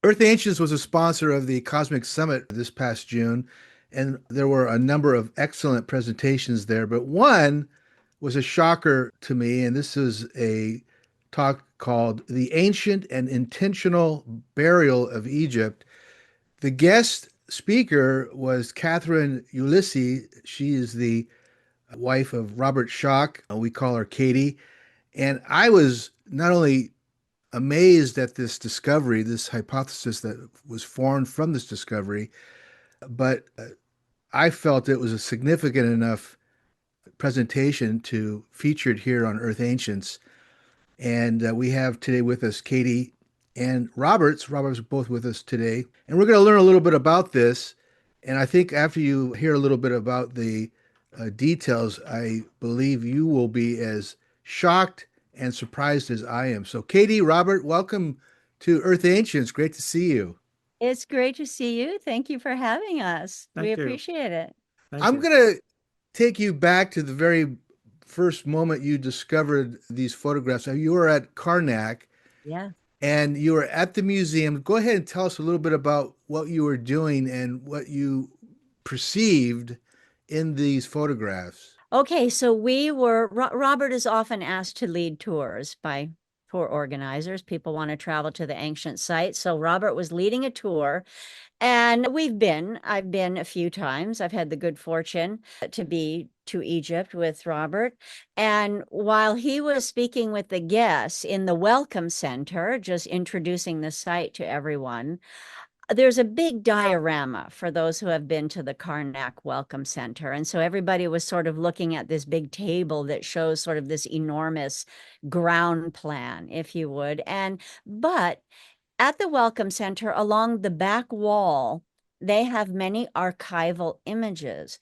Earth Ancients was a sponsor of the Cosmic Summit this past June, and there were a number of excellent presentations there, but one was a shocker to me, and this is a talk called The Ancient and Intentional Burial of Egypt. The guest speaker was Catherine Ulissey. She is the wife of Robert Schoch. We call her Katie. And I was not only amazed at this discovery, this hypothesis that was formed from this discovery, but I felt it was a significant enough presentation to feature it here on Earth Ancients. And we have today with us Katie and Roberts. Roberts both with us today. And we're going to learn a little bit about this. And I think after you hear a little bit about the details, I believe you will be as shocked and surprised as I am. So, Katie, Robert, welcome to Earth Ancients. Great to see you. It's great to see you. Thank you for having us. We Thank you. appreciate it. Thank I'm you. going to take you back to the very first moment you discovered these photographs. You were at Karnak Yeah. and you were at the museum. Go ahead and tell us a little bit about what you were doing and what you perceived in these photographs. Okay, so Robert is often asked to lead tours by tour organizers. People want to travel to the ancient sites. So Robert was leading a tour, and I've been a few times. I've had the good fortune to be to Egypt with Robert. And while he was speaking with the guests in the welcome center, just introducing the site to everyone, there's a big diorama for those who have been to the Karnak Welcome Center. And so everybody was sort of looking at this big table that shows sort of this enormous ground plan, if you would. But at the Welcome Center, along the back wall, they have many archival images.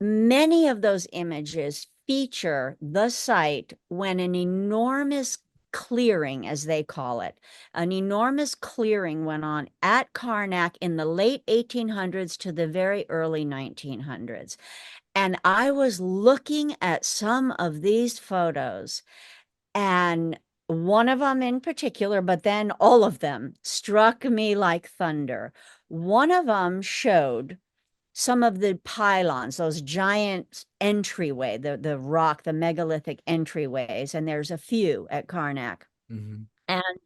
Many of those images feature the site when an enormous clearing, as they call it, an enormous clearing went on at Karnak in the late 1800s to the very early 1900s. And I was looking at some of these photos, and one of them in particular, but then all of them struck me like thunder. One of them showed some of the pylons, those giant entryway, the rock, the megalithic entryways, and there's a few at Karnak. Mhm. And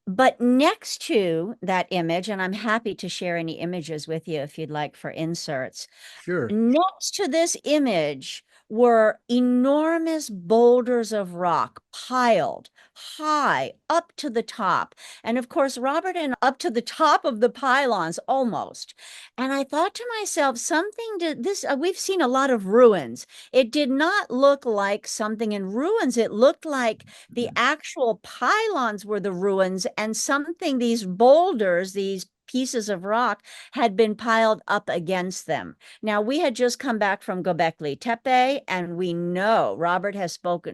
but next to that image, and I'm happy to share any images with you if you'd like for inserts. Sure. Next to this image were enormous boulders of rock piled high up to the top. And of course, Robert and up to the top of the pylons almost. And I thought to myself, something to this, we've seen a lot of ruins. It did not look like something in ruins. It looked like the actual pylons were the ruins, and something, these boulders, these pieces of rock had been piled up against them. Now, we had just come back from Göbekli Tepe, and we know Robert has spoke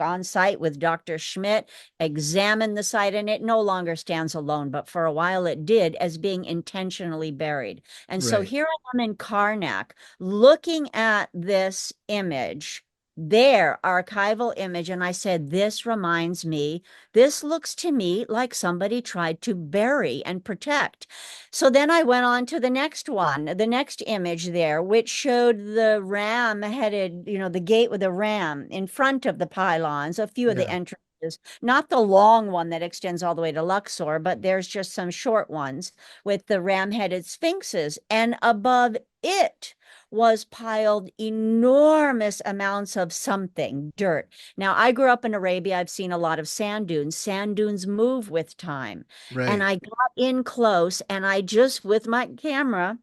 on site with Dr. Schmidt, examined the site, and it no longer stands alone, but for a while it did, as being intentionally buried. And so Right. here I am in Karnak looking at this image, their archival image, and I said, this reminds me, this looks to me like somebody tried to bury and protect. So then I went on to the next one, the next image there, which showed the ram headed, the gate with a ram in front of the pylons, a few of the Yeah. entrances, not the long one that extends all the way to Luxor, but there's just some short ones with the ram headed sphinxes. And above it was piled enormous amounts of something, dirt. Now, I grew up in Arabia. I've seen a lot of sand dunes. Sand dunes move with time. And Right. I got in close, and I just, with my camera,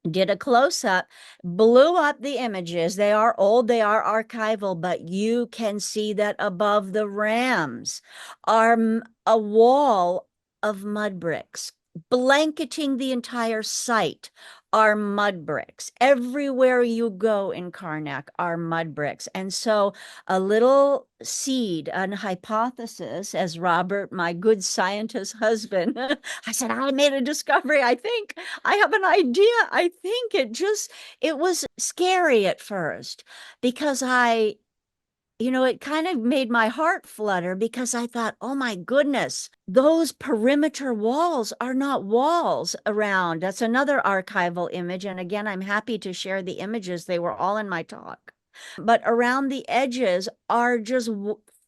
did a close up, blew up the images. They are old, they are archival, but you can see that above the rams are a wall of mud bricks. Blanketing the entire site are mud bricks. Everywhere you go in Karnak are mud bricks. And so a little seed, an hypothesis, as Robert, my good scientist husband, I said, I made a discovery. I think I have an idea. I think it was scary at first because it kind of made my heart flutter because I thought, oh my goodness, those perimeter walls are not walls around. That's another archival image. And again, I'm happy to share the images. They were all in my talk. But around the edges are just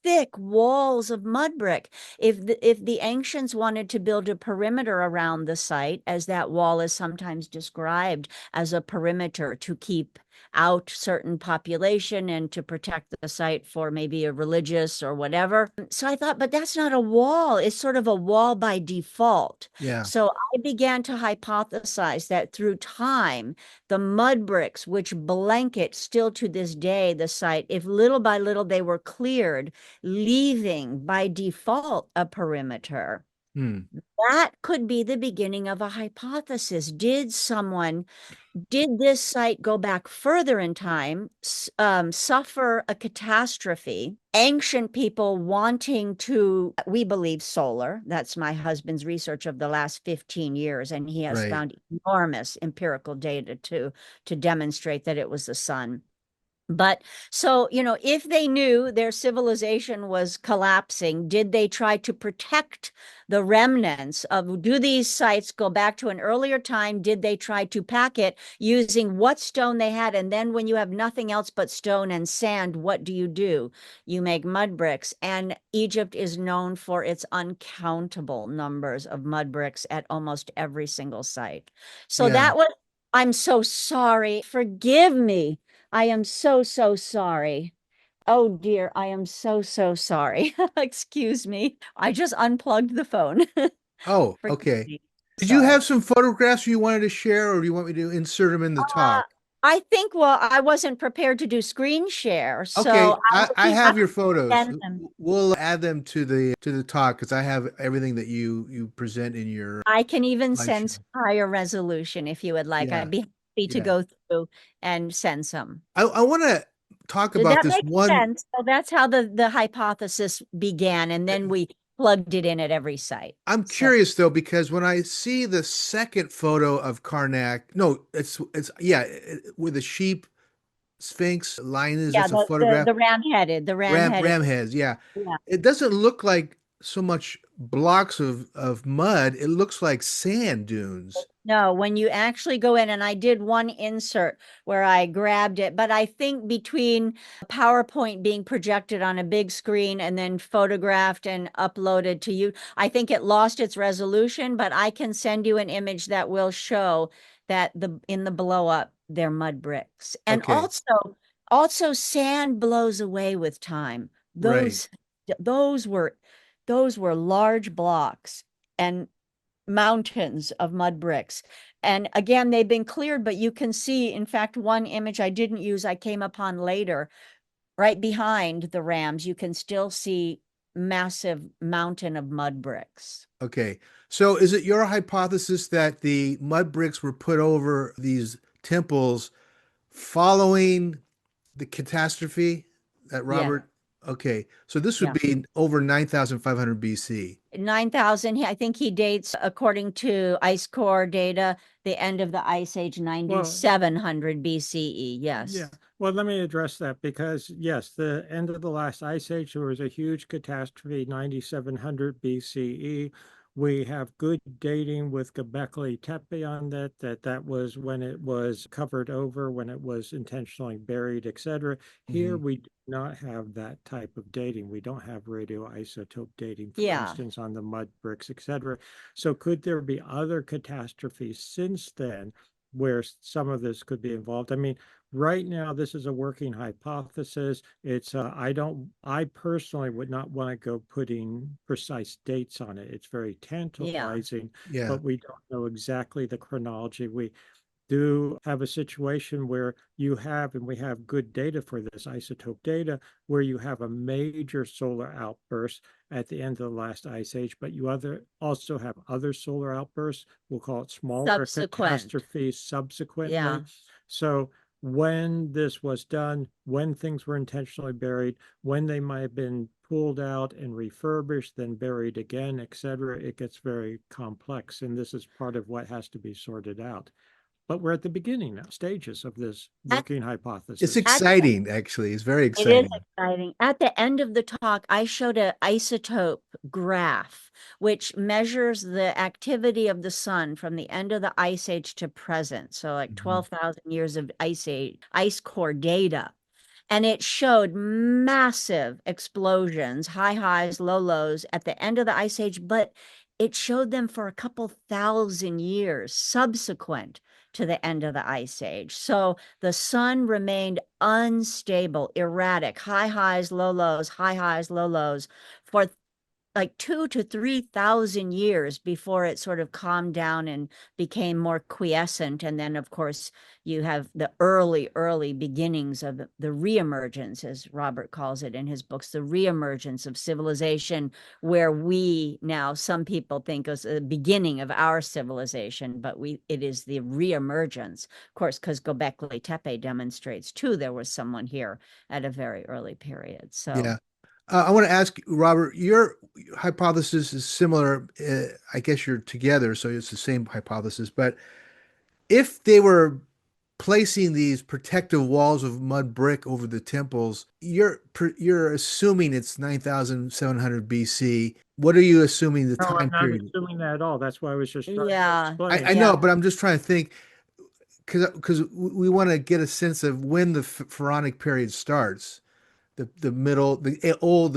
thick walls of mud brick. If the ancients wanted to build a perimeter around the site, as that wall is sometimes described as a perimeter to keep out certain population and to protect the site for maybe a religious or whatever. So I thought, but that's not a wall. It's sort of a wall by default. Yeah. So I began to hypothesize that through time, the mud bricks, which blanket still to this day the site, if little by little they were cleared, leaving by default a perimeter, Hmm. that could be the beginning of a hypothesis. Did this site go back further in time, suffer a catastrophe, ancient people wanting to, we believe solar, that's my husband's research of the last 15 years, and he has Right. found enormous empirical data to demonstrate that it was the sun. But so, if they knew their civilization was collapsing, did they try to protect the remnants of, do these sites go back to an earlier time? Did they try to pack it using what stone they had? And then when you have nothing else but stone and sand, what do? You make mud bricks. And Egypt is known for its uncountable numbers of mud bricks at almost every single site. So Yeah. I'm so sorry. Forgive me. I am so, so sorry. Oh dear, I am so, so sorry. Excuse me. I just unplugged the phone. Oh, Forgive okay. me. Did you Sorry. have some photographs you wanted to share, or do you want me to insert them in the Uh, talk? I think, well, I wasn't prepared to do screen share, so Okay, I will I be have happy your to photos. send them. We'll add them to the talk because I have everything that you present in your I can even slideshow. send higher resolution if you would like. Yeah, I'd be happy to yeah. go through and send some. I want to talk Did about that this make one. sense? So that's how the hypothesis began, and then we plugged it in at every site. I'm So curious though because when I see the second photo of Karnak, no, it's yeah, where the sheep sphinx line is. yeah, That's a photograph. the ram-headed. Ram heads, yeah. Yeah. It doesn't look like so much blocks of mud. It looks like sand dunes. No, when you actually go in, and I did one insert where I grabbed it, but I think between PowerPoint being projected on a big screen and then photographed and uploaded to you, I think it lost its resolution, but I can send you an image that will show that in the blow up, they're mud bricks. And Okay, also sand blows away with time. right. Those were those were large blocks. And mountains of mud bricks. And again, they've been cleared, but you can see, in fact, one image I didn't use, I came upon later, right behind the rams, you can still see massive mountain of mud bricks. Okay. So is it your hypothesis that the mud bricks were put over these temples following the catastrophe that Yeah. Robert? Okay. So this would Yeah. be over 9,500 BC. 9,000, I think he dates, according to ice core data, the end of the ice age, Well, 9,700 BCE. yeah. Yes. Well, let me address that because, yes, the end of the last ice age, there was a huge catastrophe, 9,700 BCE. We have good dating with Göbekli Tepe on that was when it was covered over, when it was intentionally buried, etc. Here, Mhm. we do not have that type of dating. We don't have radioisotope dating, for Yeah. instance, on the mud bricks, etc. So could there be other catastrophes since then where some of this could be involved? I mean, right now, this is a working hypothesis. I personally would not want to go putting precise dates on it. It's very Yeah. tantalizing, Yeah. but we don't know exactly the chronology. We do have a situation where you have, and we have good data for this isotope data, where you have a major solar outburst at the end of the last ice age, but you also have other solar outbursts. We'll call it smaller Subsequent. catastrophes subsequently. Yeah. So when this was done, when things were intentionally buried, when they might have been pulled out and refurbished, then buried again, etc., it gets very complex. And this is part of what has to be sorted out. but we're at the beginning now, stages of this working hypothesis. It's exciting, actually. It's very It is exciting. exciting. At the end of the talk, I showed an isotope graph, which measures the activity of the sun from the end of the ice age to present. So like 12,000 years of ice core data. And it showed massive explosions, high highs, low lows at the end of the ice age, but it showed them for a couple thousand years subsequent to the end of the ice age. So the sun remained unstable, erratic, high highs, low lows, high highs, low lows for like 2,000 to 3,000 years before it sort of calmed down and became more quiescent. And then, of course, you have the early beginnings of the reemergence, as Robert calls it in his books, the reemergence of civilization, where we now, some people think is the beginning of our civilization, but it is the reemergence, of course, because Göbekli Tepe demonstrates too, there was someone here at a very early period. So Yeah. I want to ask Robert, your hypothesis is similar. I guess you're together, so it's the same hypothesis. But if they were placing these protective walls of mud brick over the temples, you're assuming it's 9,700 BC. What are you assuming the No, I'm time not period? assuming that at all. That's why I was just trying to yeah, explain. I yeah. know, but I'm just trying to think because we want to get a sense of when the pharaonic period starts. The middle, the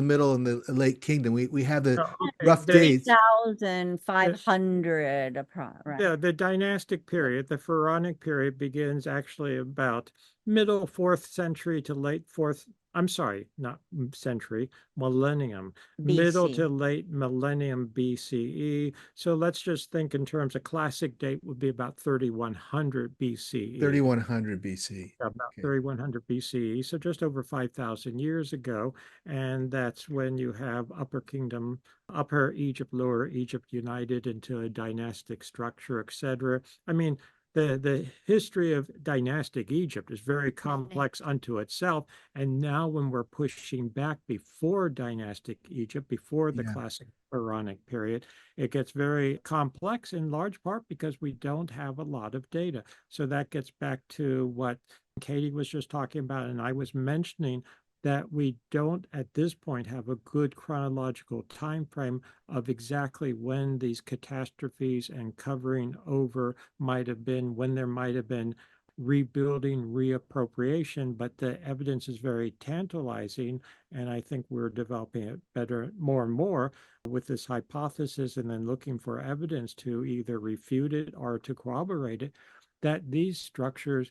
middle, and the late kingdom. We have the Oh, okay. rough dates. 3,500, right? Yeah, the dynastic period, the pharaonic period begins actually about middle fourth century to late fourth, I'm sorry, not century, millennium, middle BC. to late millennium BCE. So let's just think in terms of classic date would be about 3100 BCE. 3100 BC. About Okay. 3100 BCE, so just over 5,000 years ago. And that's when you have Upper Kingdom, Upper Egypt, Lower Egypt united into a dynastic structure, etc. I mean, the history of dynastic Egypt is very complex unto itself. And now when we're pushing back before dynastic Egypt, before the Yeah. classic pharaonic period, it gets very complex in large part because we don't have a lot of data. So that gets back to what Katie was just talking about, and I was mentioning that we don't at this point have a good chronological time frame of exactly when these catastrophes and covering over might have been, when there might have been rebuilding, reappropriation, but the evidence is very tantalizing, and I think we're developing it better, more and more with this hypothesis, and then looking for evidence to either refute it or to corroborate it, that these structures,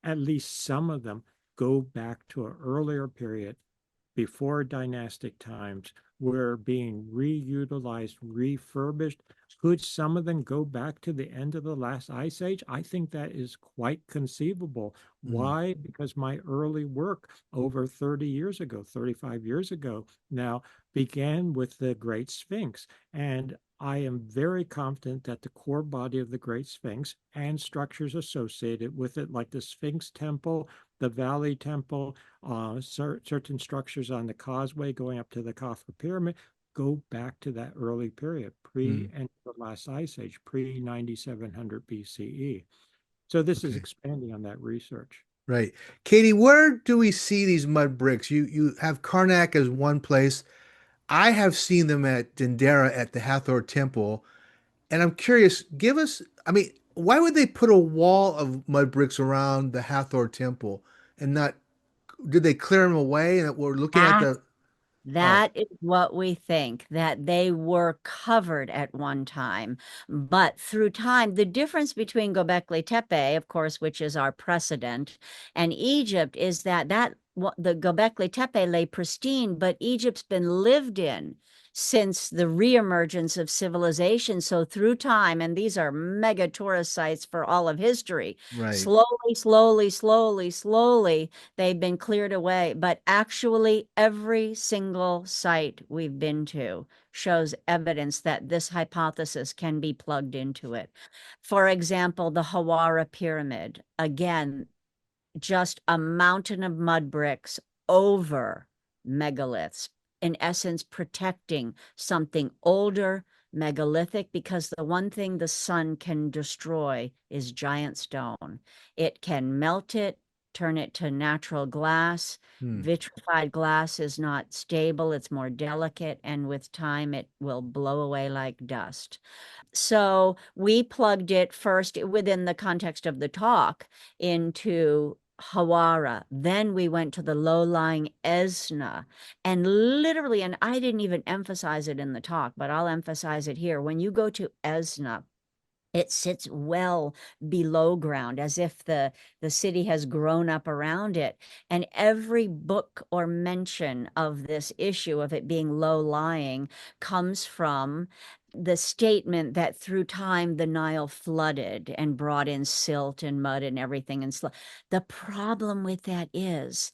at least some of them, go back to an earlier period before dynastic times, were being reutilized, refurbished. Could some of them go back to the end of the last ice age? I think that is quite conceivable. Mm. Why? Because my early work over 30 years ago, 35 years ago now, began with the Great Sphinx. And I am very confident that the core body of the Great Sphinx and structures associated with it, like the Sphinx Temple, the Valley Temple, certain structures on the causeway going up to the Khafre Pyramid, go back to that early period, pre Mm. and the last ice age, pre 9700 BCE. So this is Okay. expanding on that research. Right. Katie, where do we see these mud bricks? You have Karnak as one place. I have seen them at Dendera at the Hathor Temple. And I'm curious, give us, I mean, why would they put a wall of mud bricks around the Hathor Temple and not, did they clear them away and we're looking at the, oh, That is what we think, that they were covered at one time. But through time, the difference between Göbekli Tepe, of course, which is our precedent, and Egypt is that the Göbekli Tepe lay pristine, but Egypt's been lived in since the reemergence of civilization. So through time, and these are mega tourist sites for all of history, right. slowly, they've been cleared away, but actually every single site we've been to shows evidence that this hypothesis can be plugged into it. For example, the Hawara pyramid, again, just a mountain of mud bricks over megaliths, in essence, protecting something older megalithic, because the one thing the sun can destroy is giant stone. It can melt it, turn it to natural glass. Hmm. Vitrified glass is not stable, it's more delicate, and with time it will blow away like dust. So we plugged it first within the context of the talk into Hawara. Then we went to the low-lying Esna. And literally, and I didn't even emphasize it in the talk, but I'll emphasize it here. When you go to Esna, it sits well below ground, as if the city has grown up around it. And every book or mention of this issue of it being low-lying comes from the statement that through time the Nile flooded and brought in silt and mud and everything. And the problem with that is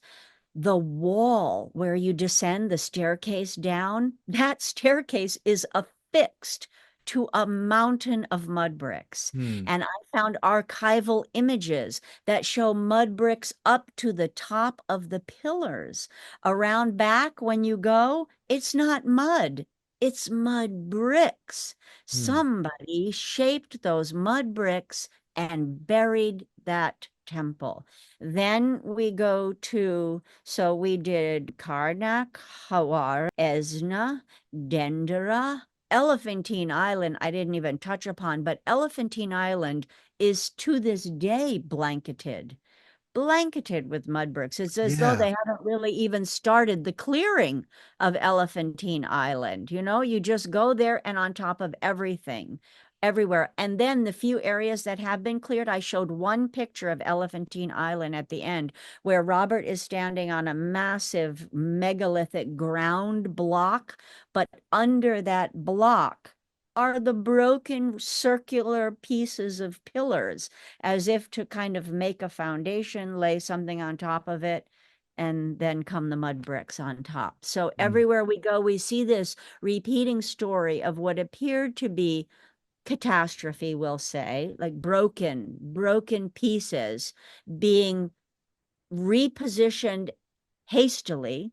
the wall where you descend the staircase down, that staircase is affixed to a mountain of mud bricks. Hmm. And I found archival images that show mud bricks up to the top of the pillars. Around back, when you go, it's not mud, it's mud bricks. Hmm. Somebody shaped those mud bricks and buried that temple. Then we go to, so we did Karnak, Hawara, Esna, Dendera, Elephantine Island. I didn't even touch upon, but Elephantine Island is to this day blanketed with mud bricks. It's as though Yeah. they haven't really even started the clearing of Elephantine Island. You know, you just go there and on top of everything, everywhere. And then the few areas that have been cleared, I showed one picture of Elephantine Island at the end where Robert is standing on a massive megalithic ground block, but under that block are the broken circular pieces of pillars, as if to kind of make a foundation, lay something on top of it, and then come the mud bricks on top. So Hmm. everywhere we go, we see this repeating story of what appeared to be catastrophe, we'll say, like broken pieces being repositioned hastily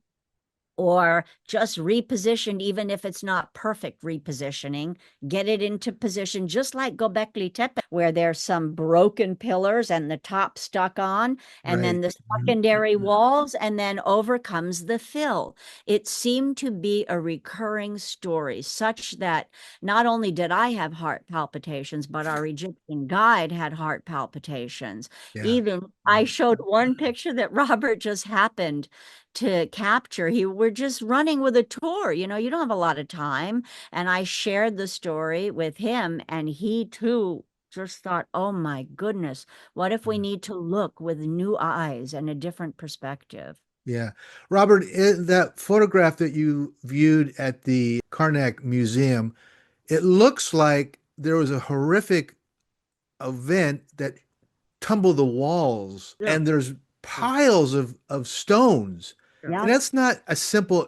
or just repositioned, even if it's not perfect repositioning, get it into position, just like Göbekli Tepe, where there's some broken pillars and the top stuck on, and then Right. the secondary walls, and then over comes the fill. It seemed to be a recurring story, such that not only did I have heart palpitations, but our Egyptian guide had heart palpitations. Yeah. Even I showed one picture that Robert just happened to capture. We're just running with a tour, you know, you don't have a lot of time. And I shared the story with him, and he too just thought, oh my goodness, what if we need to look with new eyes and a different perspective? Yeah. Robert, that photograph that you viewed at the Karnak Museum, it looks like there was a horrific event that tumbled the walls Yeah, and there's yeah, piles of stones. yeah. And Yeah. that's not a simple,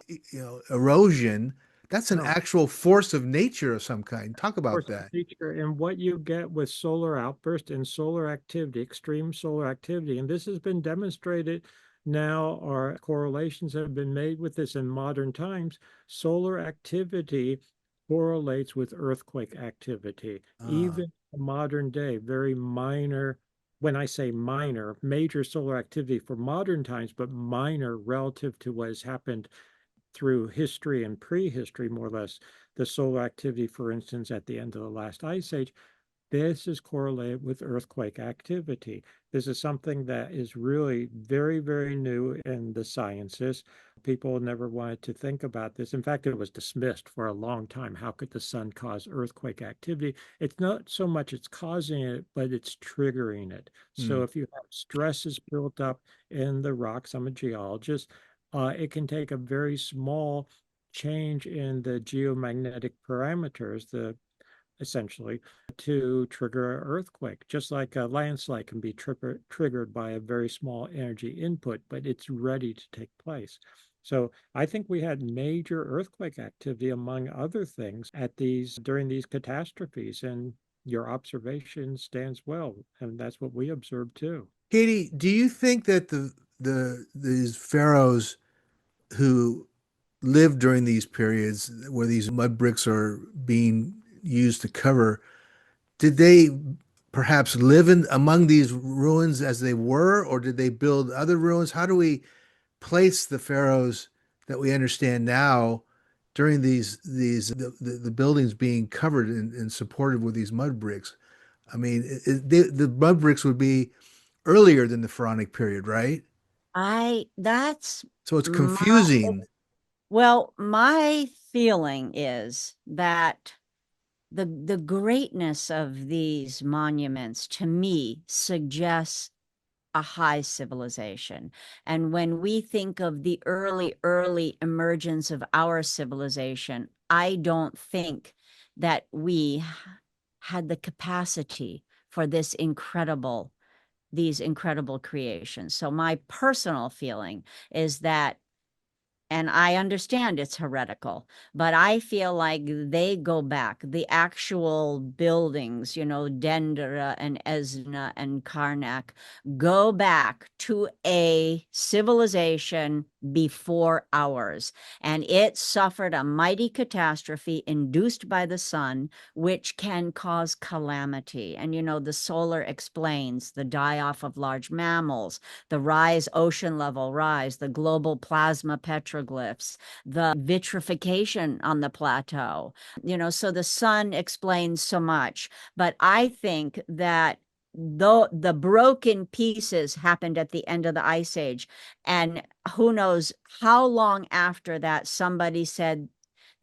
erosion. That's an No. actual force of nature of some kind. Talk about Force of that. nature and what you get with solar outburst and solar activity, extreme solar activity. And this has been demonstrated now, or correlations have been made with this in modern times. Solar activity correlates with earthquake activity, Ah, even modern day, very minor. When I say minor, major solar activity for modern times, but minor relative to what has happened through history and prehistory, more or less, the solar activity, for instance, at the end of the last ice age, this is correlated with earthquake activity. This is something that is really very, very new in the sciences. People never wanted to think about this. In fact, it was dismissed for a long time. How could the sun cause earthquake activity? It's not so much it's causing it, but it's triggering it. hmm, So if you have stresses built up in the rocks, I'm a geologist, it can take a very small change in the geomagnetic parameters, the essentially, to trigger an earthquake. Just like a landslide can be triggered by a very small energy input, but it's ready to take place. So I think we had major earthquake activity, among other things, at these during these catastrophes, and your observation stands well, and that's what we observed too. Katie, do you think that these pharaohs who lived during these periods where these mud bricks are being used to cover, did they perhaps live in among these ruins as they were, or did they build other ruins? How do we place the pharaohs that we understand now during the buildings being covered and supported with these mud bricks? I mean, the mud bricks would be earlier than the pharaonic period, right? That's So it's my, confusing. well, my feeling is that the greatness of these monuments to me suggests a high civilization. And when we think of the early emergence of our civilization, I don't think that we had the capacity for these incredible creations. So my personal feeling is that, and I understand it's heretical, but I feel like they go back, the actual buildings, Dendera and Esna and Karnak, go back to a civilization before ours. And it suffered a mighty catastrophe induced by the sun, which can cause calamity. And, the solar explains the die off of large mammals, the ocean level rise, the global plasma petroglyphs, the vitrification on the plateau. So the sun explains so much. But I think that though the broken pieces happened at the end of the ice age, and who knows how long after that somebody said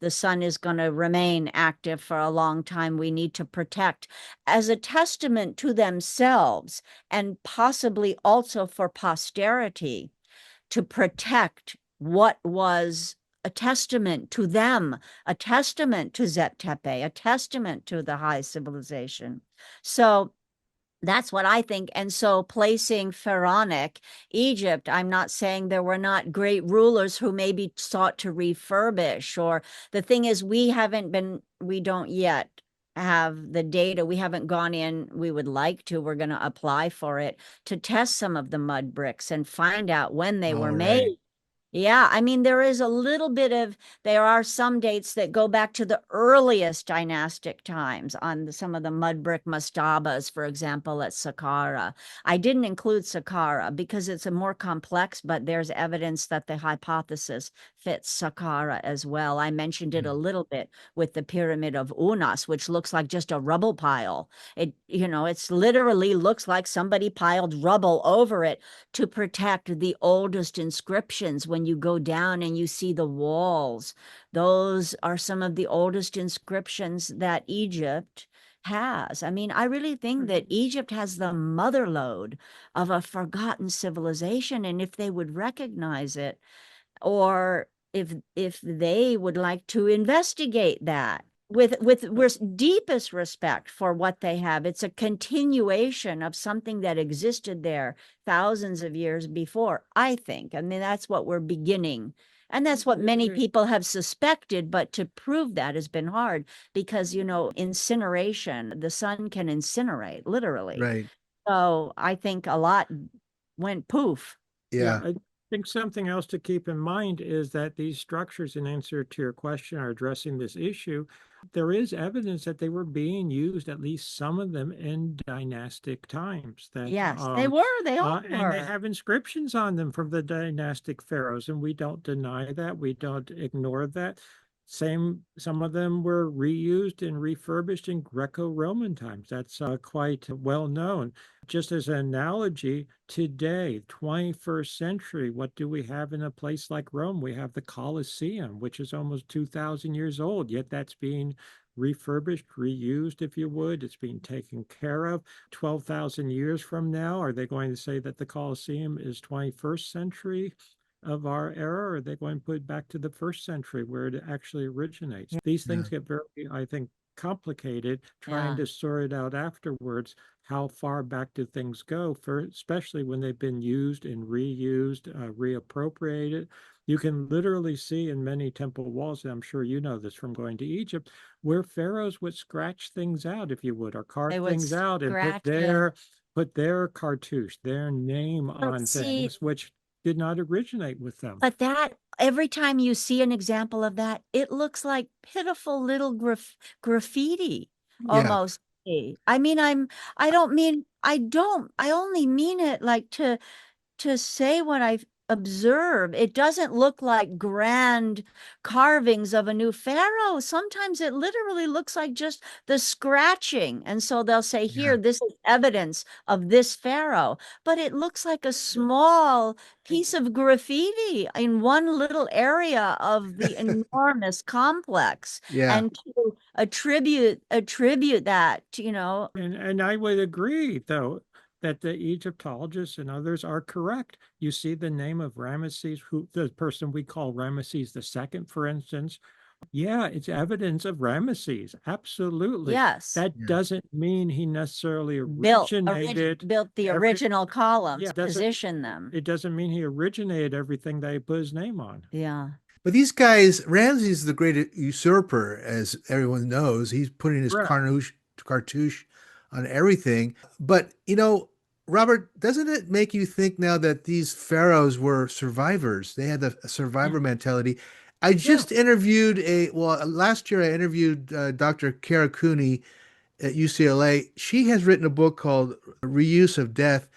the sun is going to remain active for a long time. We need to protect as a testament to themselves and possibly also for posterity to protect what was a testament to them, a testament to Zep Tepi, a testament to the high civilization. So that's what I think. And so placing pharaonic Egypt, I'm not saying there were not great rulers who maybe sought to refurbish, or the thing is, we don't yet have the data. We haven't gone in. We would like to. We're going to apply for it to test some of the mud bricks and find out when they were All made. right. Yeah, I mean, there are some dates that go back to the earliest dynastic times on some of the mud brick mastabas, for example, at Saqqara. I didn't include Saqqara because it's a more complex, but there's evidence that the hypothesis fits Saqqara as well. I mentioned it a little bit with the Pyramid of Unas, which looks like just a rubble pile. It's literally looks like somebody piled rubble over it to protect the oldest inscriptions. When you go down and you see the walls, those are some of the oldest inscriptions that Egypt has. I mean, I really think that Egypt has the motherlode of a forgotten civilization. And if they would recognize it, or if they would like to investigate that with deepest respect for what they have. It's a continuation of something that existed there thousands of years before, I think. I mean, that's what we're beginning. And that's what many people have suspected, but to prove that has been hard because, incineration, the sun can incinerate, literally. Right. So I think a lot went poof. Yeah, Yeah. I think something else to keep in mind is that these structures, in answer to your question, are addressing this issue. There is evidence that they were being used, at least some of them, in dynastic times. Yes, they were. They all And they were. have inscriptions on them from the dynastic pharaohs, and we don't deny that. We don't ignore that. Some of them were reused and refurbished in Greco-Roman times. That's quite well known. Just as an analogy, today, 21st century, what do we have in a place like Rome? We have the Colosseum, which is almost 2,000 years old, yet that's being refurbished, reused, if you would. It's being taken care of. 12,000 years from now, are they going to say that the Colosseum is 21st century of our era, or are they going to put it back to the first century where it actually originates? These Yeah. things get very, I think, complicated trying Yeah. to sort it out afterwards. How far back do things go, for especially when they've been used and reused, reappropriated? You can literally see in many temple walls, and I'm sure you know this from going to Egypt, where pharaohs would scratch things out, if you would, or They carve would things out and scratch it. put their cartouche, their name But on see, things, which did not originate with them. But that every time you see an example of that, it looks like pitiful little graffiti Yeah. almost. I mean, I only mean it like to say what I've observed. It doesn't look like grand carvings of a new pharaoh. Sometimes it literally looks like just the scratching. And so they'll say, Yeah. here, this is evidence of this pharaoh. But it looks like a small piece of graffiti in one little area of the enormous complex. Yeah. And to attribute that, And I would agree, though, that the Egyptologists and others are correct. You see the name of Ramesses, who the person we call Ramesses II, for instance. Yeah, it's evidence of Ramesses. Absolutely. yes. That Yeah. doesn't mean he necessarily originated built the every, original columns, yeah, doesn't position them. it doesn't mean he originated everything that he put his name on. Yeah. But these guys, Ramses the great usurper, as everyone knows, he's putting his Correct. cartouche on everything. But, Robert, doesn't it make you think now that these pharaohs were survivors? They had a survivor mentality. I Yeah, just interviewed last year I interviewed Dr. Kara Cooney at UCLA. She has written a book called Reuse of Death.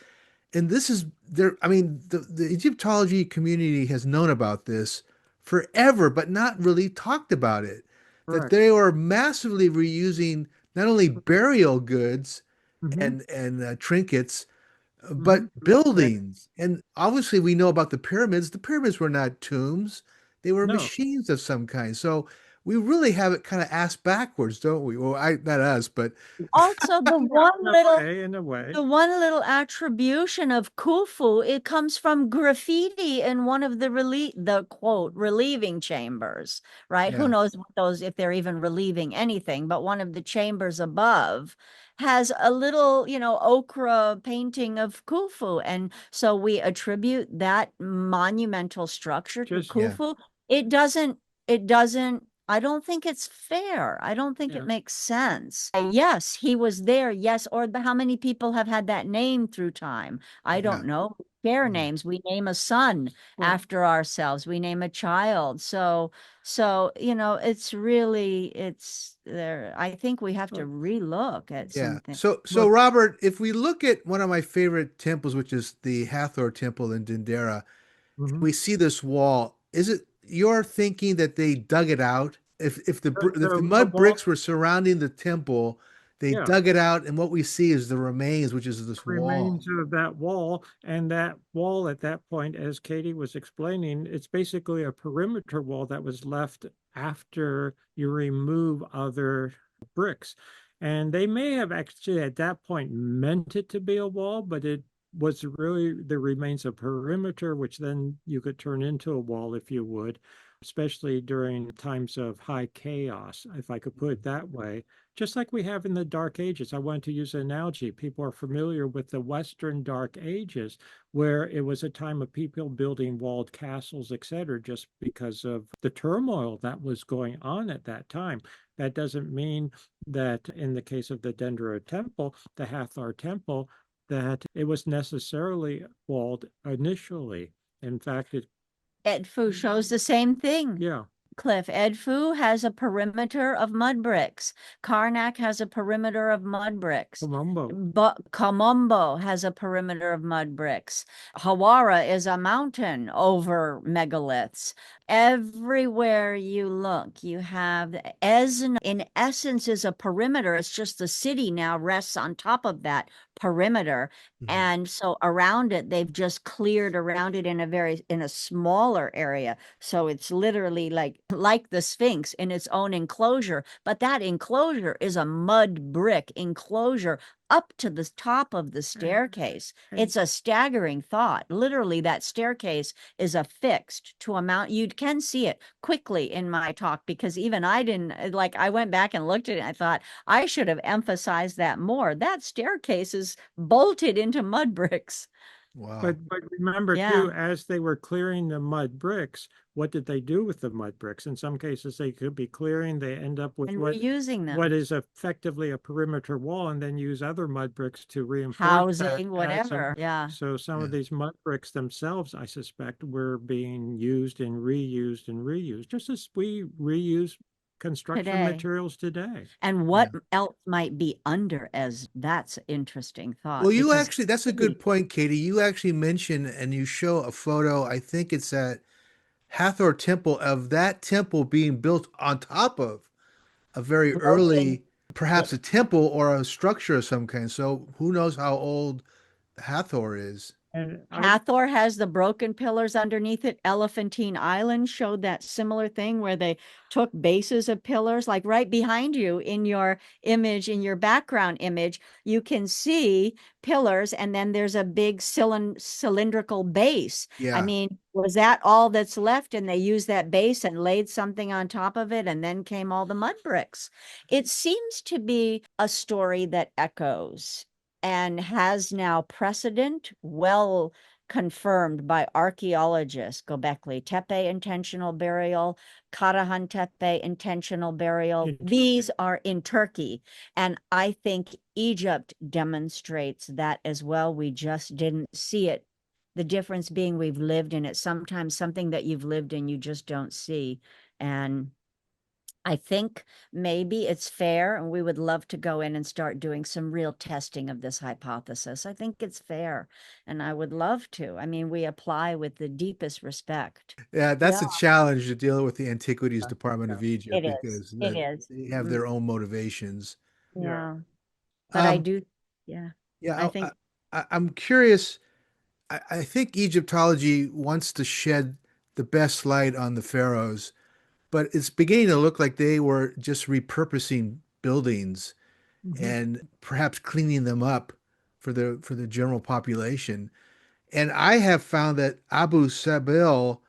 And this is there. I mean, the Egyptology community has known about this forever, but not really talked about it. That correct. they were massively reusing not only burial goods Hmm. and trinkets, but Hmm. buildings. And obviously, we know about the pyramids. The pyramids were not tombs; they were No. machines of some kind. So we really have it kind of ass backwards, don't we? Well, not us, but Also, In a way. the one little attribution of Khufu, it comes from graffiti in one of the quote relieving chambers, right? Who yeah, knows what those, if they're even relieving anything, but one of the chambers above has a little, ochre painting of Khufu. And so we attribute that monumental structure to Just yeah, Khufu. It doesn't, I don't think it's fair. I don't think it yeah. makes sense. Yes, he was there. Yes. Or how many people have had that name through time? I yeah, don't know. Share yeah. names. We name a son Well, after ourselves. We name a child. So, it's there. I think we have to well, relook at Yeah. some things. So well, Robert, if we look at one of my favorite temples, which is the Hathor Temple in Dendera, mhm. we see this wall. Is it your thinking that they dug it out? If the The mud wall, bricks were surrounding the temple, they yeah, dug it out, and what we see is the remains, which is this wall. remains of that wall. And that wall at that point, as Katie was explaining, it's basically a perimeter wall that was left after you remove other bricks. And they may have actually at that point meant it to be a wall, but it was really the remains of perimeter, which then you could turn into a wall if you would, especially during times of high chaos, if I could put it that way. Just like we have in the Dark Ages. I wanted to use an analogy. People are familiar with the Western Dark Ages, where it was a time of people building walled castles, etc., just because of the turmoil that was going on at that time. That doesn't mean that in the case of the Dendera Temple, the Hathor Temple, that it was necessarily walled initially. In fact, Edfu shows the same thing. yeah, Cliff. Edfu has a perimeter of mud bricks. Karnak has a perimeter of mud bricks. Colombo. But Kamombo has a perimeter of mud bricks. Hawara is a mountain over megaliths. Everywhere you look, you have Esna, in essence, is a perimeter. It's just the city now rests on top of that perimeter. Mhm. And so around it, they've just cleared around it in a smaller area. So it's literally like the Sphinx in its own enclosure, but that enclosure is a mud brick enclosure up to the top of the staircase. And It's a staggering thought. Literally, that staircase is affixed to a mount. You can see it quickly in my talk because even I didn't I went back and looked at it. And I thought I should have emphasized that more. That staircase is bolted into mud bricks. Wow. But remember Yeah. too, as they were clearing the mud bricks, what did they do with the mud bricks? In some cases, they could be clearing, they end up with And reusing what them, is effectively a perimeter wall, and then use other mud bricks to reinforce that. housing, whatever. Yeah. So some Yeah. of these mud bricks themselves, I suspect, were being used and reused and reused, just as we reuse construction Today. materials today. And Yeah. what else might be under, as that's interesting Well, thought, you because actually, that's a good point, Katie. You actually mentioned and you show a photo, I think it's at Hathor Temple, of that temple being built on top of a very broken. early, perhaps a temple or a structure of some kind. So who knows how old Hathor is? And Hathor has the broken pillars underneath it. Elephantine Island showed that similar thing where they took bases of pillars, like right behind you in your image, in your background image, you can see pillars, and then there's a big cylindrical base. I Yeah. mean, was that all that's left? And they used that base and laid something on top of it, and then came all the mud bricks. It seems to be a story that echoes and has now precedent, well confirmed by archaeologists. Göbekli Tepe intentional burial, Karahan Tepe intentional burial. in These Turkey, are in Turkey. And I think Egypt demonstrates that as well. We just didn't see it. The difference being we've lived in it. Sometimes something that you've lived in, you just don't see. And I think maybe it's fair, and we would love to go in and start doing some real testing of this hypothesis. I think it's fair, and I would love to. I mean, we apply with the deepest respect. Yeah, that's Yeah, a challenge to deal with the Antiquities Department yeah, of Egypt it is. because It is. they have Mm, their own motivations. yeah. yeah, but I Um, do. Yeah, I yeah, think. I'm curious. I think Egyptology wants to shed the best light on the pharaohs, but it's beginning to look like they were just repurposing buildings Mhm. and perhaps cleaning them up for the general population. And I have found that Abu Simbel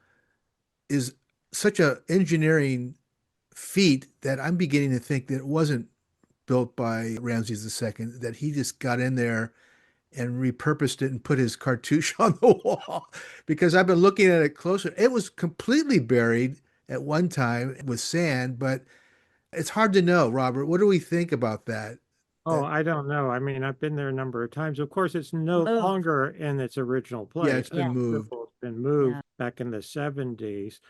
is such a engineering feat that I'm beginning to think that it wasn't built by Ramses II, that he just got in there and repurposed it and put his cartouche on the wall. Because I've been looking at it closer. It was completely buried at one time with sand, but it's hard to know, Robert. What do we think about that? Oh, That I don't know. I mean, I've been there a number of times. Of course, it's no Moved. longer in its original Yeah, place. it's The been Yeah, moved. temple has been yeah. moved back in the 70s,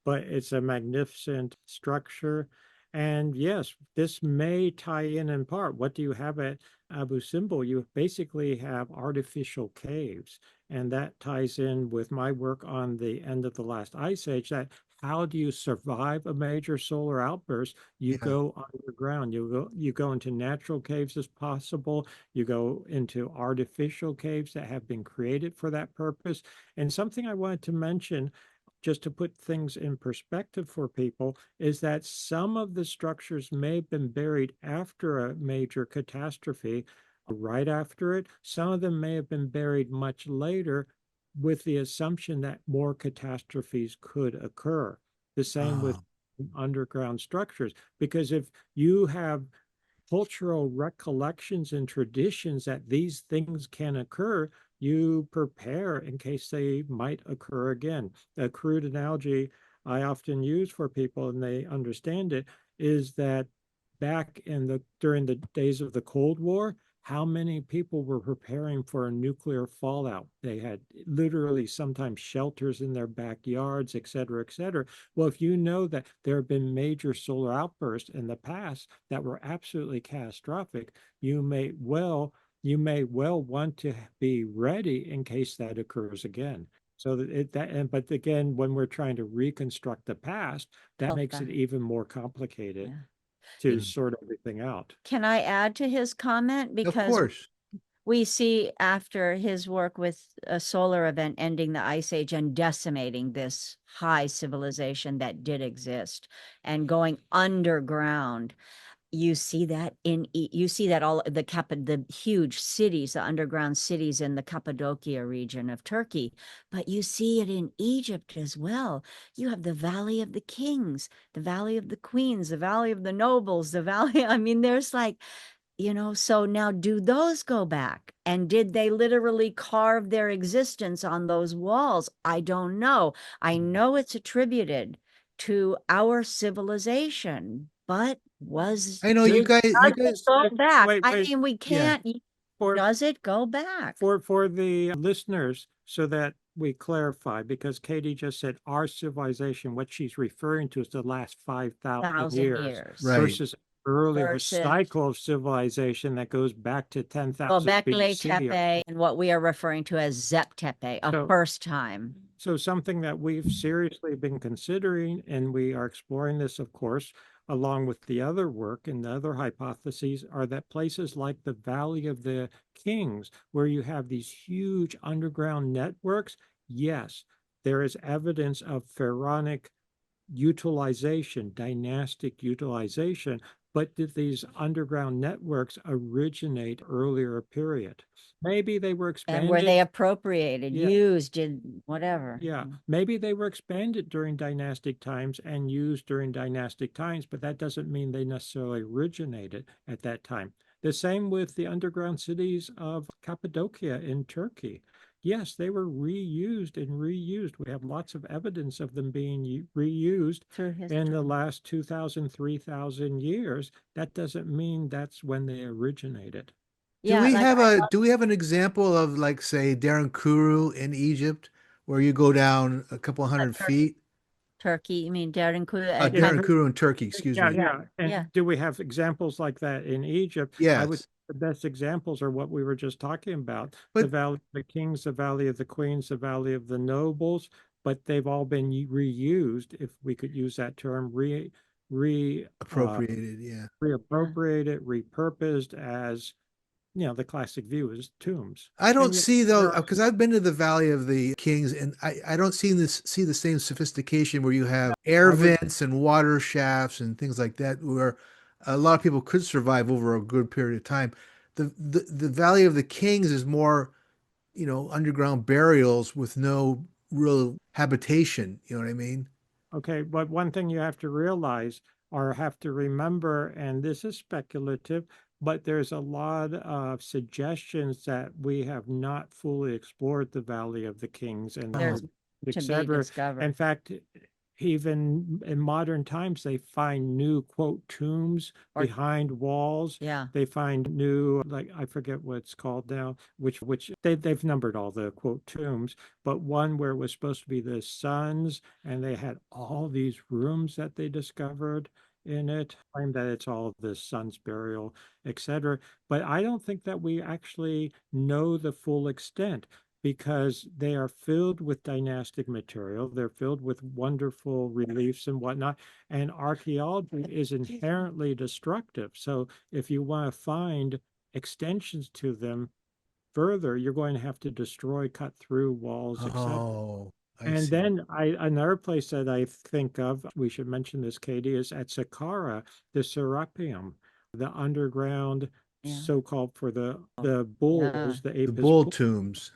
but it's a magnificent structure. And yes, this may tie in part. What do you have at Abu Simbel? You basically have artificial caves. And that ties in with my work on the end of the last ice age, that how do you survive a major solar outburst? You Yeah. go underground. You go into natural caves as possible. You go into artificial caves that have been created for that purpose. And something I wanted to mention, just to put things in perspective for people, is that some of the structures may have been buried after a major catastrophe, right after it. Some of them may have been buried much later, with the assumption that more catastrophes could occur. The same with Oh, underground structures, because if you have cultural recollections and traditions that these things can occur, you prepare in case they might occur again. A crude analogy I often use for people, and they understand it, is that back in the during the days of the Cold War, how many people were preparing for a nuclear fallout? They had literally sometimes shelters in their backyards, et cetera, et cetera. Well, if you know that there have been major solar outbursts in the past that were absolutely catastrophic, you may well want to be ready in case that occurs again. So but again, when we're trying to reconstruct the past, that makes it even more complicated Yeah. to hmm. sort everything out. Can I add to his comment? Of Because course. we see after his work with a solar event ending the ice age and decimating this high civilization that did exist and going underground, you see that you see that all the huge cities, the underground cities in the Cappadocia region of Turkey, but you see it in Egypt as well. You have the Valley of the Kings, the Valley of the Queens, the Valley of the Nobles, the Valley. I mean, there's like So now do those go back? And did they literally carve their existence on those walls? I don't know. I know it's attributed to our civilization, but I know you guys, does it go back? Wait, I wait. mean, we yeah. can't, For does it go back? for the listeners, so that we clarify, because Katie just said our civilization, what she's referring to is the last 5,000 Thousand years years Right. versus earlier versus cycle of civilization that goes back to 10,000 Göbekli BC. Tepe and what we are referring to as Zep Tepe, a So- first time. So something that we've seriously been considering, and we are exploring this, of course, along with the other work and the other hypotheses, are that places like the Valley of the Kings, where you have these huge underground networks, yes, there is evidence of pharaonic utilization, dynastic utilization, but did these underground networks originate earlier period? Maybe they were expanded. And were they appropriated, Yeah. used, did whatever? Yeah, maybe they were expanded during dynastic times and used during dynastic times, but that doesn't mean they necessarily originated at that time. The same with the underground cities of Cappadocia in Turkey. Yes, they were reused and reused. We have lots of evidence of them being reused Through in the history. last 2,000, 3,000 years. That doesn't mean that's when they originated. Yeah, like Do we have an example of, like, say, Darren Kuru in Egypt, where you go down a couple hundred feet? Turkey, you mean Darren Darren Kuru in Turkey, excuse Yeah, me. yeah. And Yeah. do we have examples like that in Egypt? I would Yes. the best examples are what we were just talking about. The But Valley of the Kings, the Valley of the Queens, the Valley of the Nobles, but they've all been reused, if we could use that term, appropriated, yeah. reappropriated, repurposed as, the classic view is tombs. I don't And yet see there though, are because I've been to the Valley of the Kings, and I don't see the same sophistication where you have air I would vents and water shafts and things like that, where a lot of people could survive over a good period of time. The Valley of the Kings is more, underground burials with no real habitation. You know what I mean? Okay, but one thing you have to realize or have to remember, and this is speculative, but there's a lot of suggestions that we have not fully explored the Valley of the Kings and There's et to be cetera. discovered. In fact, even in modern times, they find new, quote, tombs Or- behind walls. Yeah. They find new, like, I forget what it's called now, which they've numbered all the, quote, tombs, but one where it was supposed to be the sons, and they had all these rooms that they discovered in it, claim that it's all the son's burial, etc. But I don't think that we actually know the full extent, because they are filled with dynastic material. They're filled with wonderful reliefs and whatnot. And archaeology is inherently destructive. So if you want to find extensions to them further, you're going to have to destroy, cut through walls, etc. Oh, I And see. then another place that I think of, we should mention this, Katie, is at Saqqara, the Serapeum, the underground, Yeah. so-called, for the bulls, the The Apis bull bull. tombs.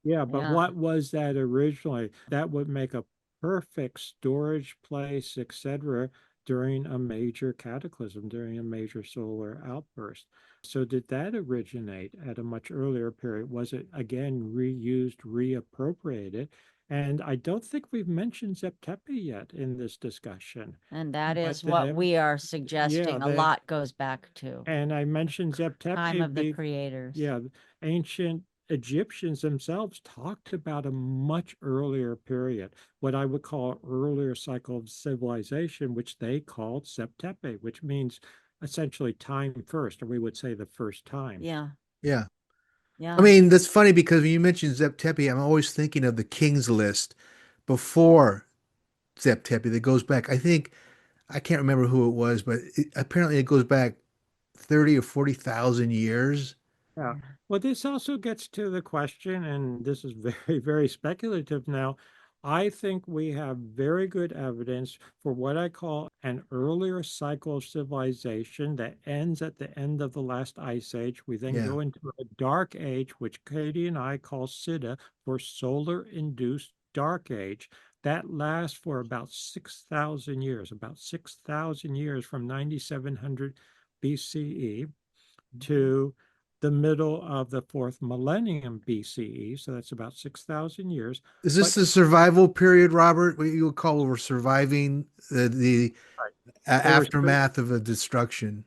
Yeah, but Yeah. what was that originally? That would make a perfect storage place, etc., during a major cataclysm, during a major solar outburst. So did that originate at a much earlier period? Was it again reused, reappropriated? And I don't think we've mentioned Zep Tepi yet in this discussion. And that But is what we are yeah, suggesting. A lot goes back to and I mentioned Zep time of the Tepi. creators. Yeah, ancient Egyptians themselves talked about a much earlier period, what I would call earlier cycle of civilization, which they called Zep Tepi, which means essentially time first, or we would say the first time. Yeah. Yeah. Yeah. I mean, that's funny because when you mention Zep Tepi, I'm always thinking of the King's List before Zep Tepi that goes back. I can't remember who it was, but apparently it goes back 30 or 40,000 years. Yeah. Well, this also gets to the question, and this is very, very speculative now. I think we have very good evidence for what I call an earlier cycle of civilization that ends at the end of the last ice age. We then Yeah. go into a dark age, which Katie and I call SIDA, for solar-induced dark age. That lasts for about 6,000 years from 9,700 BCE. to the middle of the fourth millennium BCE. So that's about 6,000 years. Is this But the survival period, Robert? What you would call over surviving the right, they were aftermath of a destruction?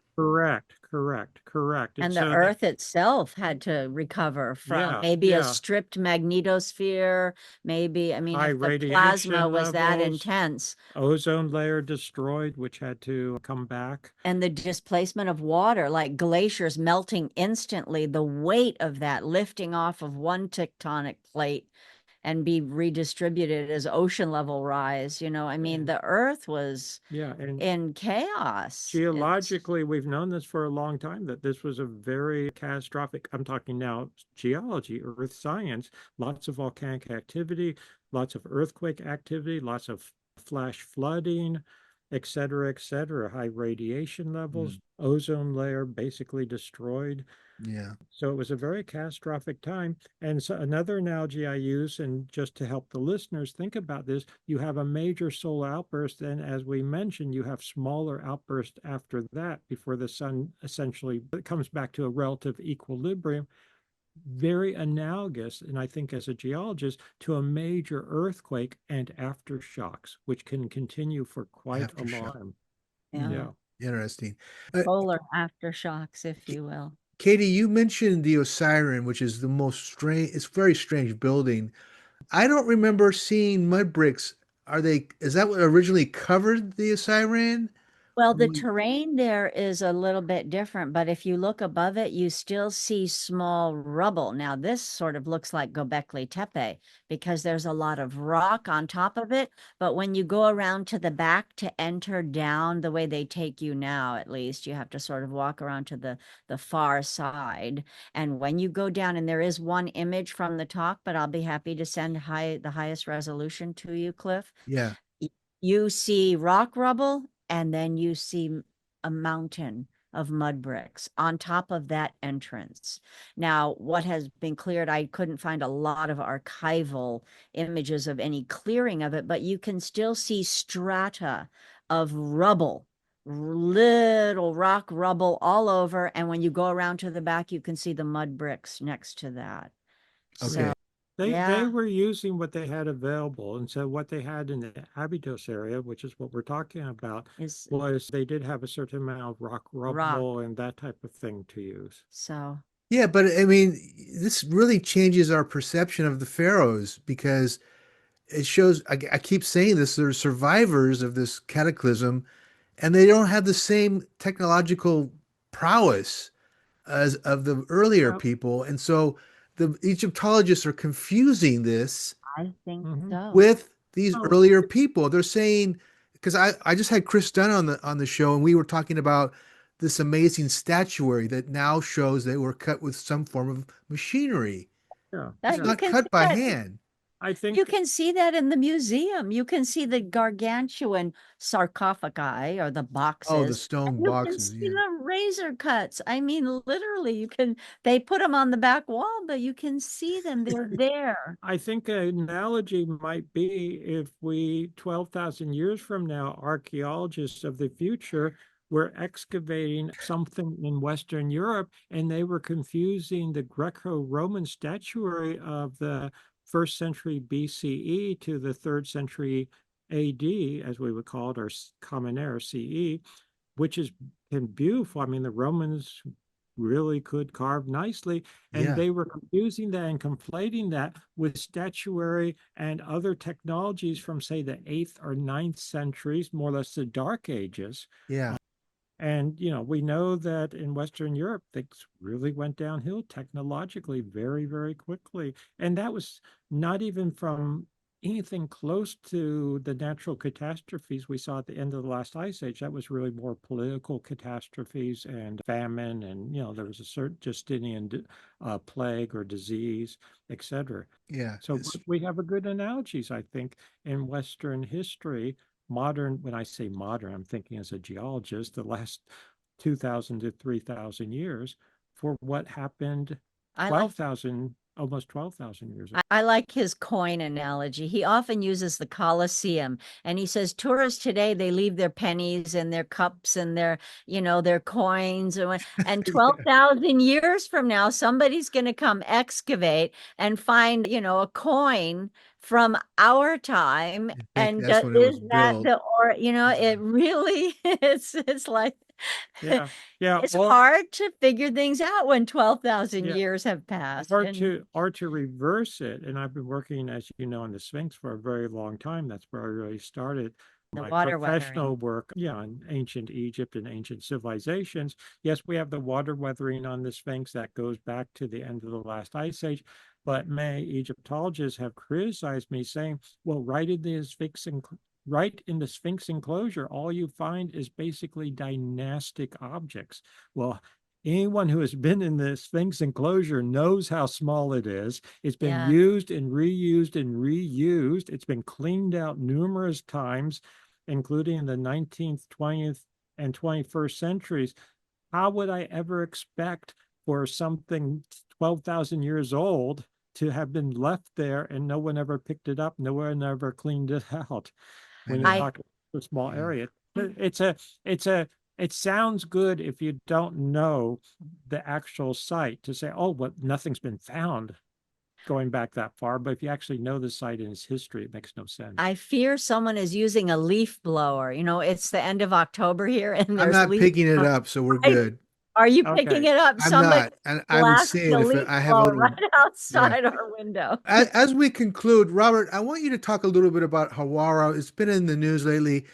correct. And And the so Earth itself had to recover from yeah, maybe a yeah, stripped magnetosphere, maybe, I mean, high if the plasma radiation was that levels, intense, ozone layer destroyed, which had to come back. and the displacement of water, like glaciers melting instantly, the weight of that lifting off of one tectonic plate and be redistributed as ocean level rise, I mean, And the Earth was yeah, and in chaos. It's geologically, we've known this for a long time that this was a very catastrophic. I'm talking now geology, earth science, lots of volcanic activity, lots of earthquake activity, lots of flash flooding, et cetera, high radiation Mm, levels, ozone layer basically destroyed. yeah, So it was a very catastrophic time. And so another analogy I use, and just to help the listeners think about this, you have a major solar outburst, and as we mentioned, you have smaller outbursts after that before the sun essentially comes back to a relative equilibrium. Very analogous, and I think as a geologist, to a major earthquake and aftershocks, which can continue for quite a long aftershock. time. yeah, Mm, Yeah. interesting. Uh, polar aftershocks, if you will. Katie, you mentioned the Osiris, which is the most strange. It's a very strange building. I don't remember seeing mud bricks. Is that what originally covered the Osiris? Well, the terrain there is a little bit different, but if you look above it, you still see small rubble. Now, this sort of looks like Göbekli Tepe because there's a lot of rock on top of it. But when you go around to the back to enter down the way they take you now, at least, you have to sort of walk around to the far side. And when you go down, and there is one image from the top, but I'll be happy to send the highest resolution to you, Cliff. Yeah. You see rock rubble, and then you see a mountain of mud bricks on top of that entrance. Now, what has been cleared, I couldn't find a lot of archival images of any clearing of it, but you can still see strata of rubble, little rock rubble all over. And when you go around to the back, you can see the mud bricks next to that. Okay. So, They yeah, were using what they had available, and so what they had in the Abydos area, which is what we're talking about, is was they did have a certain amount of rock rock. rubble and that type of thing to use. So, Yeah, but I mean, this really changes our perception of the pharaohs because it shows. I keep saying this. They're survivors of this cataclysm, and they don't have the same technological prowess as of the earlier Well, people, and so the Egyptologists are confusing this I think mhm. so. with these Oh, earlier people. They're saying because I just had Chris Dunn on the show and we were talking about this amazing statuary that now shows they were cut with some form of machinery. yeah, It's That yeah. you not can see cut by that. hand. I You think, can see that in the museum. You can see the gargantuan sarcophagi or the Oh, the boxes. stone And you can boxes, see yeah. the razor cuts. I mean, literally, they put them on the back wall, but you can see them. They're there. I think an analogy might be if we, 12,000 years from now, archaeologists of the future were excavating something in Western Europe and they were confusing the Greco-Roman statuary of the first century BCE to the third century AD, as we would call it, or Common Era CE, which is beautiful. I mean, the Romans really could carve nicely, and Yeah, they were confusing that and conflating that with statuary and other technologies from, say, the 8th or ninth centuries, more or less the Dark Ages. yeah, And, we know that in Western Europe, things really went downhill technologically very, very quickly. And that was not even from anything close to the natural catastrophes we saw at the end of the last ice age. That was really more political catastrophes and famine. And, there was a certain Justinian plague or disease, etc. yeah. So we have a good analogies, I think, in Western history modern, when I say modern, I'm thinking as a geologist, the last 2,000 to 3,000 years for what happened I like 12,000 almost 12,000 years ago. I like his coin analogy. He often uses the Colosseum, and he says tourists today, they leave their pennies and their cups and their coins. And Yeah. 12,000 years from now, somebody's going to come excavate and find, a coin from our time. I think And that's when it was is that built. it really, it's like, Yeah, yeah, it's hard to figure things out when 12,000 yeah, years have passed. or to reverse it. And I've been working, as you know, on the Sphinx for a very long time. That's where I really started The my water professional weathering. work, yeah, in ancient Egypt and ancient civilizations. Yes, we have the water weathering on the Sphinx that goes back to the end of the last ice age. But many Egyptologists have criticized me, saying, well, right in the Sphinx enclosure, all you find is basically dynastic objects. Well, anyone who has been in the Sphinx enclosure knows how small it is. It's been Yeah. used and reused and reused. It's been cleaned out numerous times, including in the 19th, 20th, and 21st centuries. How would I ever expect for something 12,000 years old to have been left there and no one ever picked it up? No one ever cleaned it out. I When you're know. talking a small Yeah. area, it's a it sounds good if you don't know the actual site to say, oh, well, nothing's been found going back that far. But if you actually know the site and its history, it makes no sense. I fear someone is using a leaf blower. It's the end of October here, and I'm there's not leaf. picking it up, so we're good. Are you picking Okay. it up? I'm Somebody not. And I was blasting saying a if leaf I have a blower little, right yeah. outside our window. As we conclude, Robert, I want you to talk a little bit about Hawara. It's been in the news lately.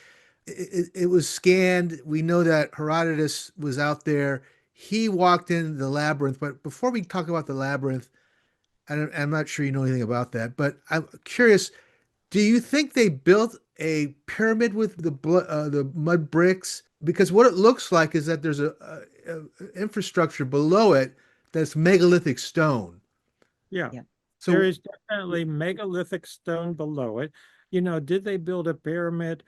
It was scanned. We know that Herodotus was out there. He walked in the labyrinth. But before we talk about the labyrinth, I'm not sure you know anything about that, but I'm curious, do you think they built a pyramid with the mud bricks? Because what it looks like is that there's a infrastructure below it that's megalithic stone. Yeah. Yeah. There So is definitely megalithic stone below it. Did they build a pyramid?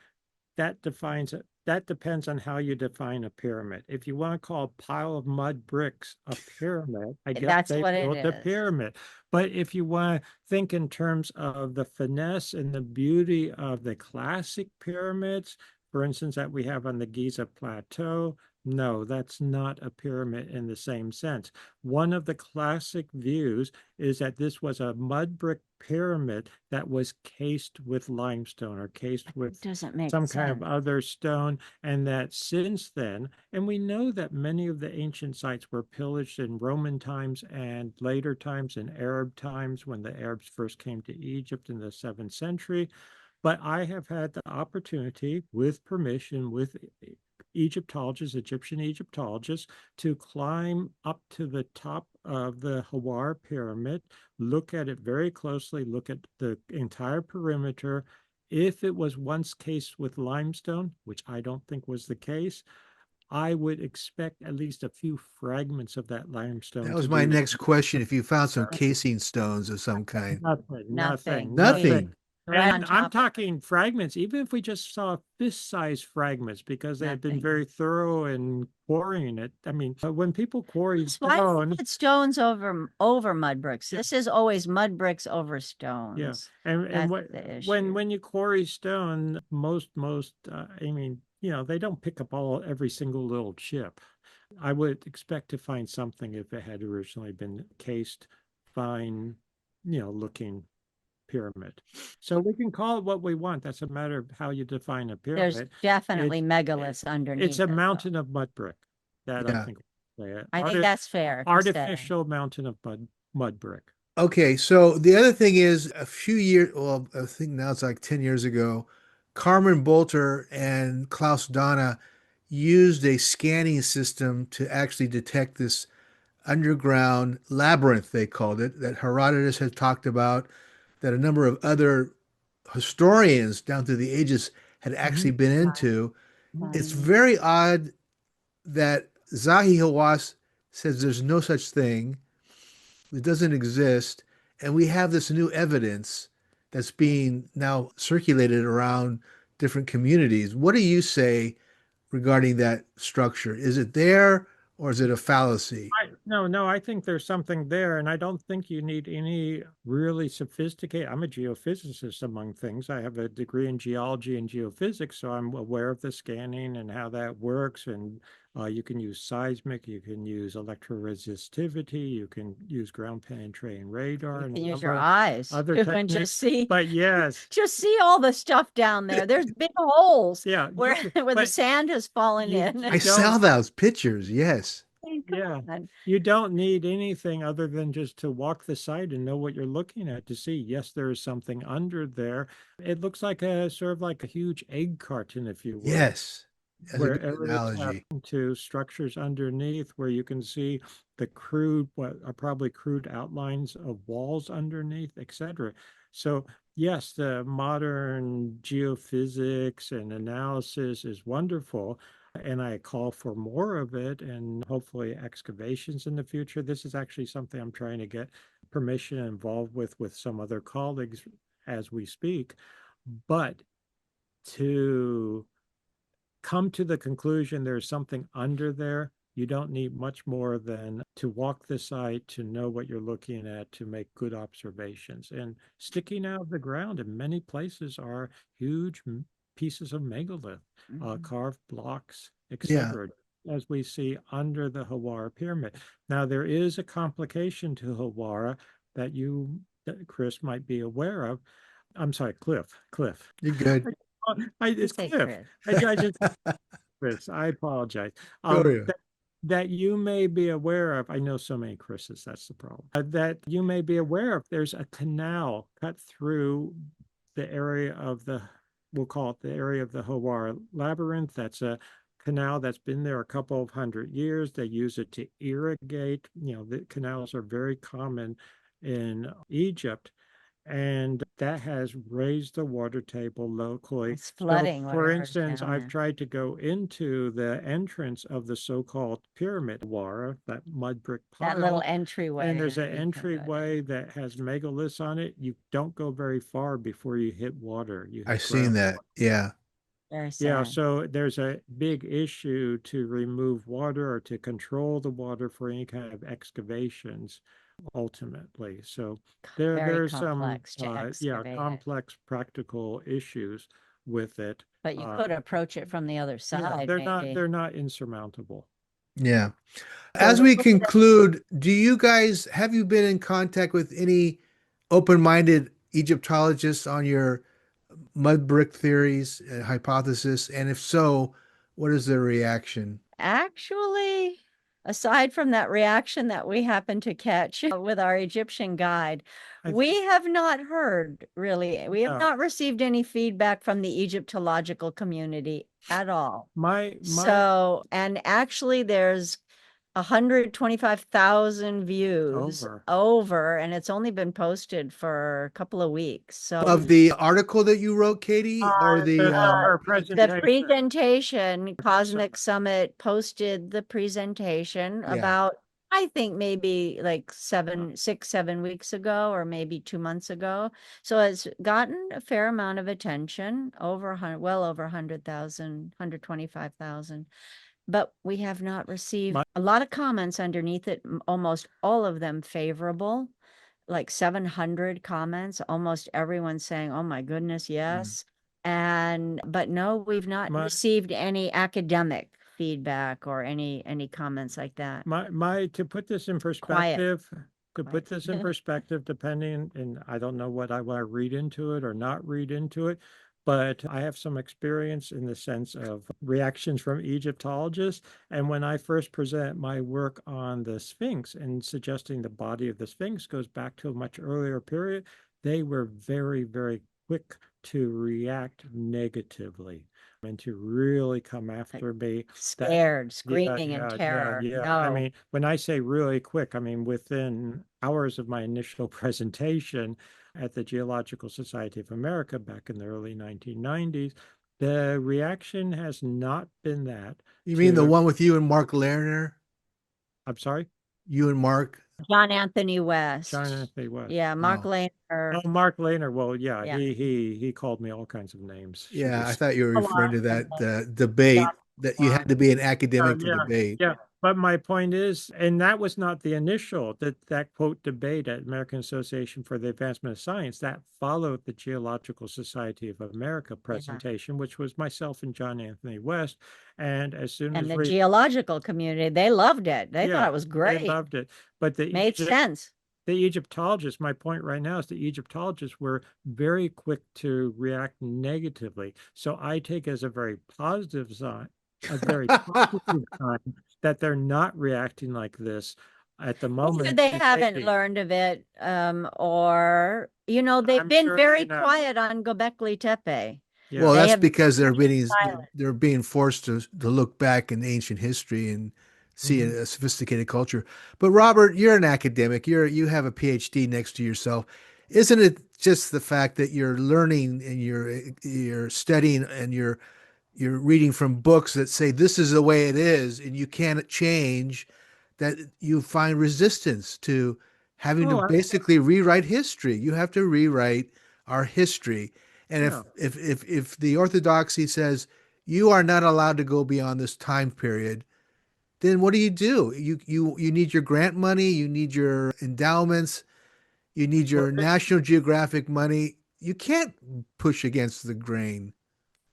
That depends on how you define a pyramid. If you want to call a pile of mud bricks a pyramid, I guess That's they what it built a is. pyramid. But if you want to think in terms of the finesse and the beauty of the classic pyramids, for instance, that we have on the Giza Plateau, no, that's not a pyramid in the same sense. One of the classic views is that this was a mud brick pyramid that was cased with limestone or cased It with doesn't make some kind of sense. other stone, and that since then, and we know that many of the ancient sites were pillaged in Roman times and later times in Arab times when the Arabs first came to Egypt in the 7th century. But I have had the opportunity, with permission, with Egyptian Egyptologists, to climb up to the top of the Hawara pyramid, look at it very closely, look at the entire perimeter. If it was once cased with limestone, which I don't think was the case, I would expect at least a few fragments of that limestone that to was my be next question. If you found some casing stones of some kind. Nothing. Nothing. Right on And I'm top. talking fragments, even if we just saw fist-sized fragments, because they had been Nothing. very thorough in quarrying it. I mean, when people quarry Why is stone, it stones over mud bricks? This is always mud bricks over yeah, stones. and That's what the issue. when you quarry stone, most I mean, they don't pick up every single little chip. I would expect to find something if it had originally been cased, fine, looking pyramid. So we can call it what we want. That's a matter of how you define a There's pyramid. definitely It's megaliths it's underneath a it, though. mountain of mud brick. That I Yeah. think I think that's fair to say. artificial mountain of mud brick. Okay, so the other thing is a few years, well, I think now it's like 10 years ago, Carmen Bolter and Klaus Dana used a scanning system to actually detect this underground labyrinth, they called it, that Herodotus had talked about, that a number of other historians down through the ages had actually Mhm. been into. It's Fine. very odd that Zahi Hawass says there's no such thing. It doesn't exist. And we have this new evidence that's being now circulated around different communities. What do you say regarding that structure? Is it there or is it a fallacy? No, I think there's something there, and I don't think you need any really sophisticated. I'm a geophysicist, among things. I have a degree in geology and geophysics, so I'm aware of the scanning and how that works. And you can use seismic, you can use electroresistivity, you can use ground penetrating radar, You and can a use number your of eyes other and techniques. just see, But yes, just see all the stuff down there. There's big holes yeah, where where the but sand has fallen you in. I you don't saw those pictures. Yes. Come Yeah. on. You don't need anything other than just to walk the site and know what you're looking at to see, yes, there is something under there. It looks like a sort of like a huge egg carton, if you will, Yes. That's a where good areas have analogy. into structures underneath where you can see the crude, what are probably crude outlines of walls underneath, etc. So yes, the modern geophysics and analysis is wonderful, and I call for more of it and hopefully excavations in the future. This is actually something I'm trying to get permission involved with some other colleagues as we speak. But to come to the conclusion there's something under there, you don't need much more than to walk the site, to know what you're looking at, to make good observations. And sticking out of the ground in many places are huge pieces of megalith, carved blocks, Yeah. etc., as we see under the Hawara pyramid. Now, there is a complication to Hawara that Chris might be aware of. I'm sorry, Cliff. You're good. It's Say Cliff. Chris. I just Chris, I apologize. Go to That you may be aware of, I know so many Chris's, that's the problem. That you may be aware of, there's a canal cut through the area of we'll call it the area of the Hawara Labyrinth. That's a canal that's been there a couple of 100 years. They use it to irrigate. The canals are very common in Egypt, and that has raised the water table locally. It's So, flooding for whatever's instance, down I've there. tried to go into the entrance of the so-called pyramid Hawara, that mud brick That little pile, entryway. and there's an you can go down. entryway that has megaliths on it. You don't go very far before you hit water. You I've hit seen ground. that. Yeah. Very Yeah, sad. so there's a big issue to remove water or to control the water for any kind of excavations ultimately. So Very there's some complex to excavate it. complex practical issues with it. But you could approach it from the other Yeah, side, maybe. they're not insurmountable. Yeah. As So we conclude, have you been in contact with any open-minded Egyptologists on your mud brick theories and hypothesis? And if so, what is their reaction? actually, aside from that reaction that we happened to catch with our Egyptian guide, I we think, have not heard really, we have yeah, not received any feedback from the Egyptological community at all. my So, and actually there's 125,000 views over, and it's only been posted for a couple of weeks. So Of the article that you wrote, Katie, or her the presentation. presentation, Cosmic Summit posted the presentation Yeah. about, I think maybe like 7 weeks ago, or maybe 2 months ago. So it's gotten a fair amount of attention, well over 100,000, 125,000. But we have not received a lot of comments underneath it, almost all of them favorable, like 700 comments, almost everyone saying, oh my goodness, yes. But no, we've not received any academic feedback or any comments like that. To put this in perspective, depending, and I don't know what I want to read into it or not read into it, but I have some experience in the sense of reactions from Egyptologists. And when I first present my work on the Sphinx and suggesting the body of the Sphinx goes back to a much earlier period, they were very, very quick to react negatively and to really come after me. Scared, screaming in terror. Yeah. I mean, when I say really quick, I mean within hours of my initial presentation at the Geological Society of America back in the early 1990s, the reaction has not been that. You mean the one with you and Mark Lerner? I'm sorry? You and Mark? John Anthony West. John Anthony West. Yeah, Mark Oh. Lehner. Oh, Mark Lehner. Well, yeah, Yeah. he called me all kinds of names. Yeah, I thought you were referring to that debate that you had to be an academic to debate. Yeah, But my point is, and that was not the initial, that quote debate at American Association for the Advancement of Science, that followed the Geological Society of America presentation, which was myself and John Anthony West. And as soon And as the we, geological community, they loved it. They thought yeah, it was they great. loved it. But Made sense. the Egyptologists, my point right now is the Egyptologists were very quick to react negatively. So I take as a very positive sign, a very positive sign that they're not reacting like this at the Either moment. they and haven't maybe, learned of it, or, they've I'm been sure, very quiet on Göbekli Tepe. yeah, Well, They that's have been because they're very being silent. they're being forced to look back in ancient history and see mhm. a sophisticated culture. But Robert, you're an academic. You have a PhD next to yourself. Isn't it just the fact that you're learning and you're studying and you're reading from books that say this is the way it is and you can't change, that you find resistance to having to Oh, basically rewrite history. You have to rewrite our history. And yeah. if the orthodoxy says you are not allowed to go beyond this time period, then what do? You need your grant money, you need your endowments, you need Well, your National Geographic money. You can't push against the grain.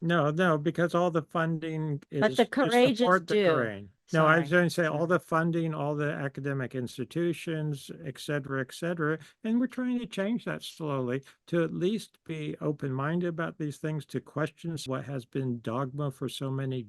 no, because all the funding But is the to courageous support the do. grain. No, I was Sorry. going to say all the funding, all the academic institutions, et cetera, and we're trying to change that slowly to at least be open-minded about these things, to question what has been dogma for so many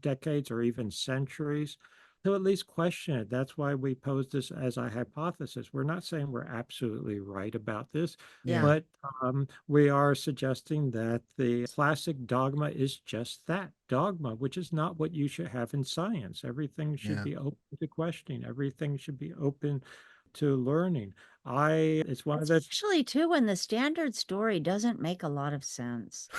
decades or even centuries, to at least question it. That's why we pose this as a hypothesis. We're not saying we're absolutely right about this, Yeah. Yeah. but we are suggesting that the classic dogma is just that dogma, which is not what you should have in science. Everything should Yeah. be open to questioning, everything should be open to learning. It's one of the, Especially too when the standard story doesn't make a lot of sense.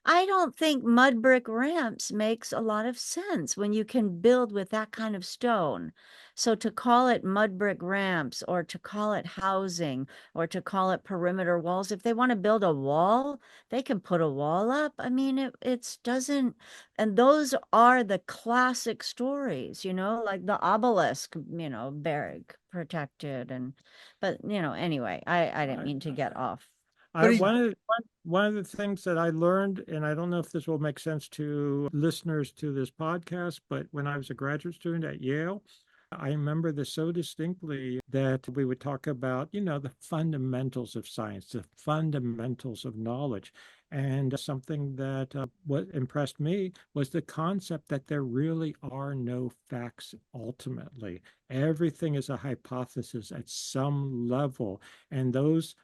I don't think mud brick ramps makes a lot of sense when you can build with that kind of stone. So to call it mud brick ramps or to call it housing or to call it perimeter walls, if they want to build a wall, they can put a wall up. I mean, it's doesn't, and those are the classic stories, like the obelisk, barrack protected but anyway, I didn't I, mean to get off. I But he, one of the things that I learned, and I don't know if this will make sense to listeners to this podcast, but when I was a graduate student at Yale, I remember this so distinctly that we would talk about, the fundamentals of science, the fundamentals of knowledge. And something that what impressed me was the concept that there really are no facts ultimately. Everything is a hypothesis at some level. And those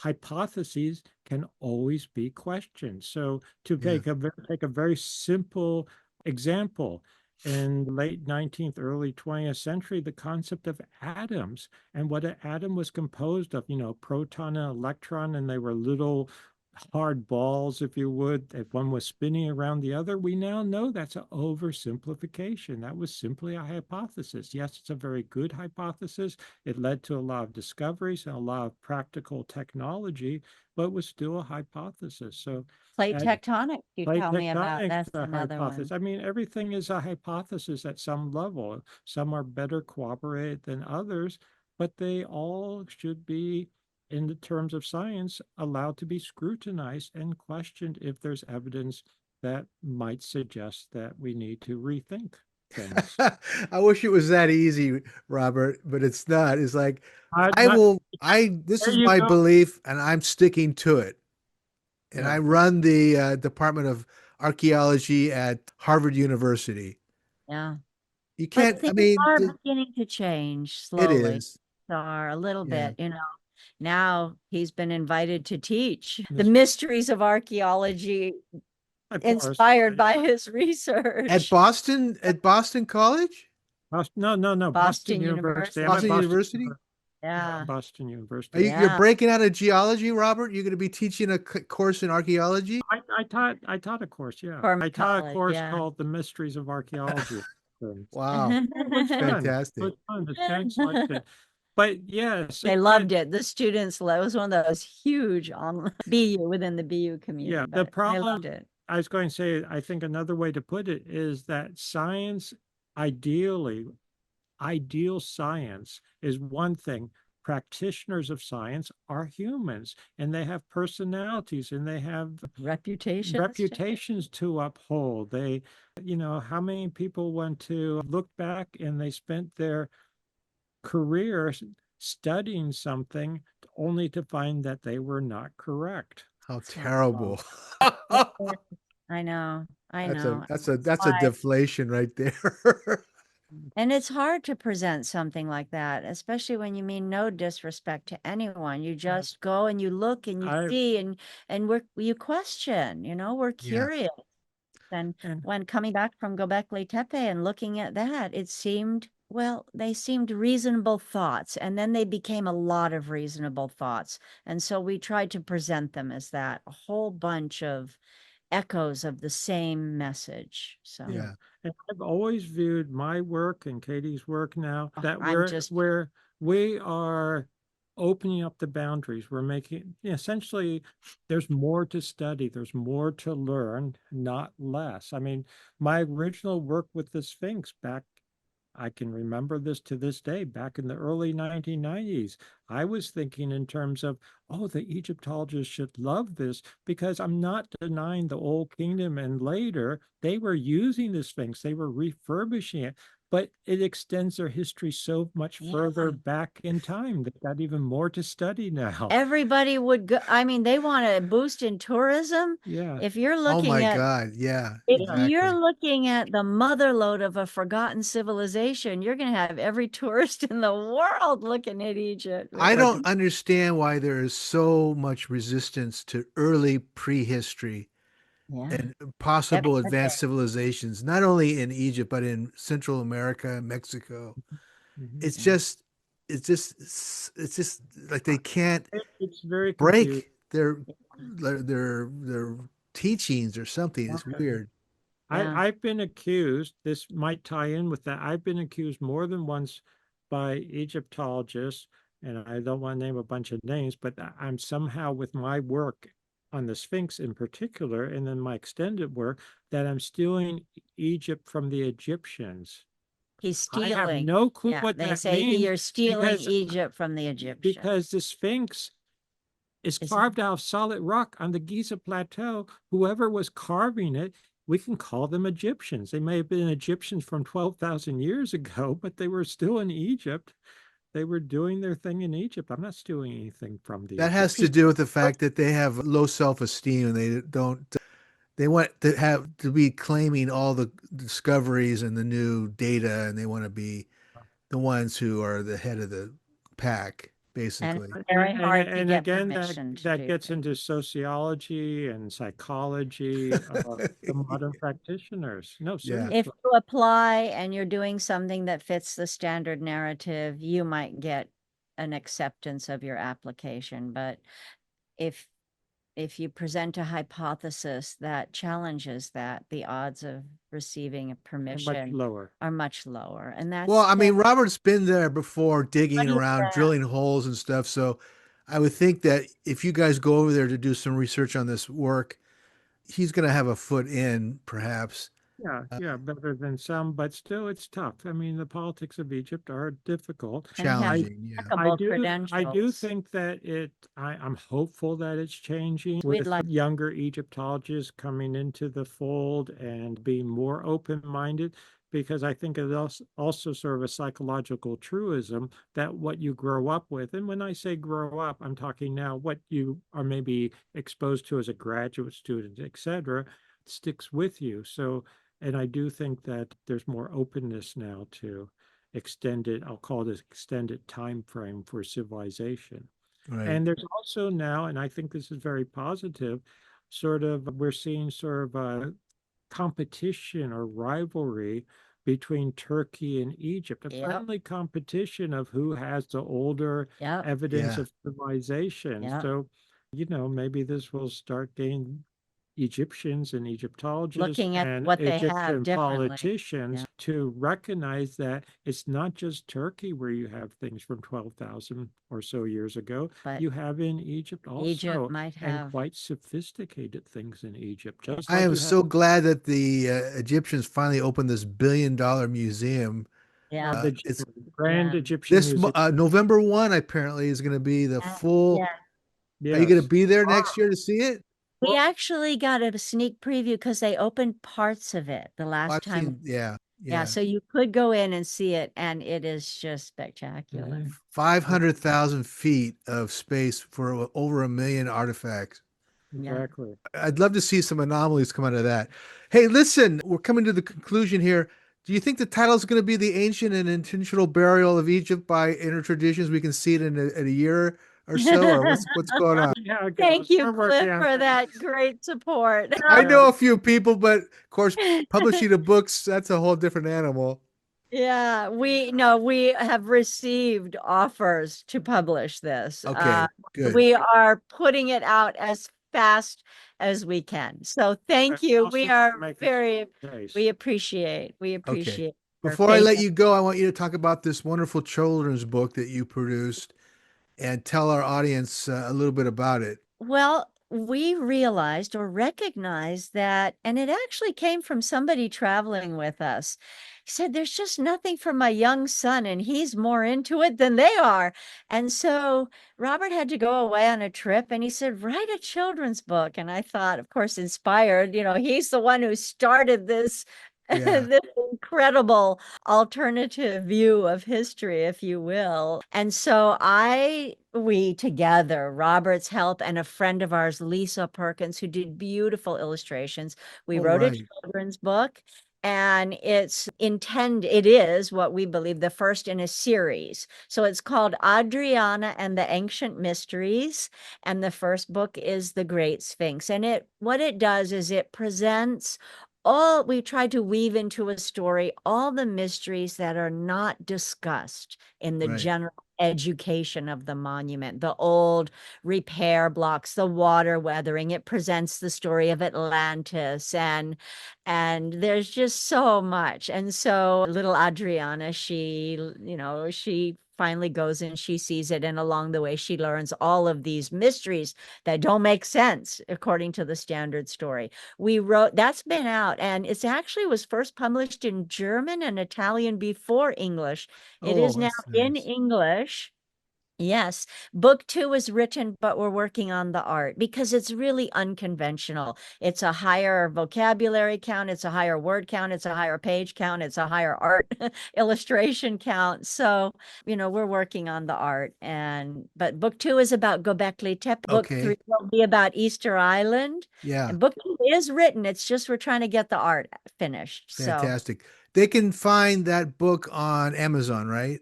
hypotheses can always be questioned. So to yeah, take a very simple example, in the late 19th, early 20th century, the concept of atoms and what an atom was composed of, proton and electron, and they were little hard balls, if you would, if one was spinning around the other. We now know that's an oversimplification. That was simply a hypothesis. Yes, it's a very good hypothesis. It led to a lot of discoveries and a lot of practical technology, but it was still a hypothesis. So Plate at tectonic, you plate tell me about. tectonics, That's a another hypothesis. one. I mean, everything is a hypothesis at some level. Some are better corroborated than others, but they all should be, in the terms of science, allowed to be scrutinized and questioned if there's evidence that might suggest that we need to rethink things. I wish it was that easy, Robert, but it's not. It's like Not, this there is you my go. belief and I'm sticking to it. And I Yeah. run the Department of Archaeology at Harvard University. Yeah. You But can't, I things mean, are beginning to change it slowly. is. Are a little Yeah. bit. Now he's been invited to teach the Miss- mysteries of archaeology Of course. inspired by his research. At Boston College? No, Boston Boston University. I'm at Boston University. University? Yeah, Yeah. Boston Are University. you're Yeah. breaking out of geology, Robert? You're going to be teaching a course in archaeology? I taught a course, yeah. For I taught a college. course Yeah. called The Mysteries of Archaeology. And Wow. it was fun. It Fantastic. was fun. The students liked it. But yes, They loved it. The students, it was one of those huge on BU within the BU community, the but they loved problem, it. I was going to say, I think another way to put it is that science ideally, ideal science is one thing. Practitioners of science are humans, and they have personalities, and they have reputations to uphold. They, how many people want to look back and they spent their career studying something only to find that they were not correct? How terrible. I know. I That's a know. that's a deflation right there. And it's hard to present something like that, especially when you mean no disrespect to anyone. You just go and you look and you see and you question, we're Yeah. curious. And And when coming back from Göbekli Tepe and looking at that, it seemed, well, they seemed reasonable thoughts. And then they became a lot of reasonable thoughts. And so we tried to present them as that, a whole bunch of echoes of the same message. So Yeah. And I've always viewed my work and Katie's work now that I'm just where we are opening up the boundaries. We're making essentially there's more to study, there's more to learn, not less. I mean, my original work with the Sphinx back, I can remember this to this day, back in the early 1990s. I was thinking in terms of, oh, the Egyptologists should love this because I'm not denying the Old Kingdom. And later, they were using the Sphinx, they were refurbishing it, but it extends their history so much further back in time. They've got even more to study now. everybody would go. I mean, they want to boost in tourism. Yeah. If you're Oh looking my at God. Yeah, If Yeah. you're exactly. looking at the motherlode of a forgotten civilization, you're going to have every tourist in the world looking at Egypt. I But don't understand why there is so much resistance to early prehistory Yeah. and possible advanced Everything. civilizations, not only in Egypt, but in Central America and Mexico. Mhm. It's Yeah. just, it's just like they can't It's very confusing. break their teachings or something. It's weird. Yeah. I've been accused, this might tie in with that. I've been accused more than once by Egyptologists, and I don't want to name a bunch of names, but I'm somehow with my work on the Sphinx in particular, and then my extended work, that I'm stealing Egypt from the Egyptians. He's I have stealing. no clue Yeah. what They that say means you're stealing because Egypt from the Egyptians. the Sphinx is Is carved out of solid rock on the Giza Plateau. Whoever was carving it, we can call them Egyptians. They may have been Egyptians from 12,000 years ago, but they were still in Egypt. They were doing their thing in Egypt. I'm not stealing anything from the That has to Egyptians. do with the fact that they have low self-esteem and they don't, they want to have to be claiming all the discoveries and the new data, and they want to be the ones who are the head of the pack, and basically. it's very hard to And get again, permission to that do gets that. into sociology and psychology of the modern practitioners. No, Yeah. If seriously. you apply and you're doing something that fits the standard narrative, you might get an acceptance of your application. But if you present a hypothesis that challenges that, the odds of receiving a Much permission lower. are much lower. And Well, that's I mean, Robert's been there before digging Funny around, that. drilling holes and stuff. So I would think that if you guys go over there to do some research on this work, he's going to have a foot in, perhaps. Yeah, yeah, better than some, but still it's tough. I mean, the politics of Egypt are difficult. And he has I Challenging. Yeah. impeccable I do credentials. think that I'm hopeful that it's changing We'd with like younger Egyptologists coming into the fold and being more open-minded, because I think it also sort of a psychological truism that what you grow up with, and when I say grow up, I'm talking now what you are maybe exposed to as a graduate student, etc., sticks with you. So, and I do think that there's more openness now to extended, I'll call it extended time frame for civilization. Right. And there's also now, and I think this is very positive, sort of we're seeing sort of a competition or rivalry between Turkey and Egypt, a Yep. friendly competition of who has the older Yep. evidence Yeah. of civilization. Yep. So, maybe this will start gaining Egyptians and Egyptologists Looking at and what they have Egyptian differently. politicians Yeah. to recognize that it's not just Turkey where you have things from 12,000 or so years ago. But You have in Egypt Egypt also, might and have. quite sophisticated things in Egypt, just I like am you have so glad that the Egyptians finally opened this $1 billion museum. Yeah. the It's Grand Yeah. Egyptian this Museum. November 1 apparently is going to be the full. Yeah. Are you going to Yes. be there next year to see it? We actually got a sneak preview because they opened parts of it the Oh, last I've time. seen, yeah, Yeah, yeah. so you could go in and see it, and it is just spectacular. 500,000 feet of space for over 1 million artifacts. Yeah. Exactly. I'd love to see some anomalies come out of that. Hey, listen, we're coming to the conclusion here. Do you think the title is going to be The Ancient and Intentional Burial of Egypt by Inner Traditions? We can see it in a year or so, or what's going on? Yeah, okay, Thank you, we're working Cliff, on for that great support. I know a few people, but of course, publishing the books, that's a whole different animal. Yeah, we have received offers to publish this. Okay, good. We are putting it out as fast as we can. So thank you. Also We are make a very, case. we appreciate Okay. your Before I let patience. you go, I want you to talk about this wonderful children's book that you produced and tell our audience a little bit about it. Well, we realized or recognized that, and it actually came from somebody traveling with us. He said, "There's just nothing for my young son, and he's more into it than they are." And so Robert had to go away on a trip, and he said, "Write a children's book." And I thought, of course, inspired, he's the one who started this. Yeah. This incredible alternative view of history, if you will. And so we together, Robert's help and a friend of ours, Lisa Perkins, who did beautiful illustrations, we Oh, wrote a right. children's book. And it is what we believe the first in a series. So it's called Adriana and the Ancient Mysteries. And the first book is The Great Sphinx. And what it does is it presents we tried to weave into a story all the mysteries that are not discussed in the Right. general education of the monument, the old repair blocks, the water weathering. It presents the story of Atlantis, and there's just so much. And so little Adriana, she finally goes and she sees it, and along the way she learns all of these mysteries that don't make sense according to the standard story. That's been out, and it's actually was first published in German and Italian before English. It is Oh, now that's in nice. English. Yes, book 2 is written, but we're working on the art because it's really unconventional. It's a higher vocabulary count, it's a higher word count, it's a higher page count, it's a higher art illustration count. So, we're working on the art, but book 2 is about Göbekli Tepe. Book 3 Okay. will be about Easter Island. Yeah. And book 2 is written. It's just we're trying to get the art finished. So Fantastic. They can find that book on Amazon, right?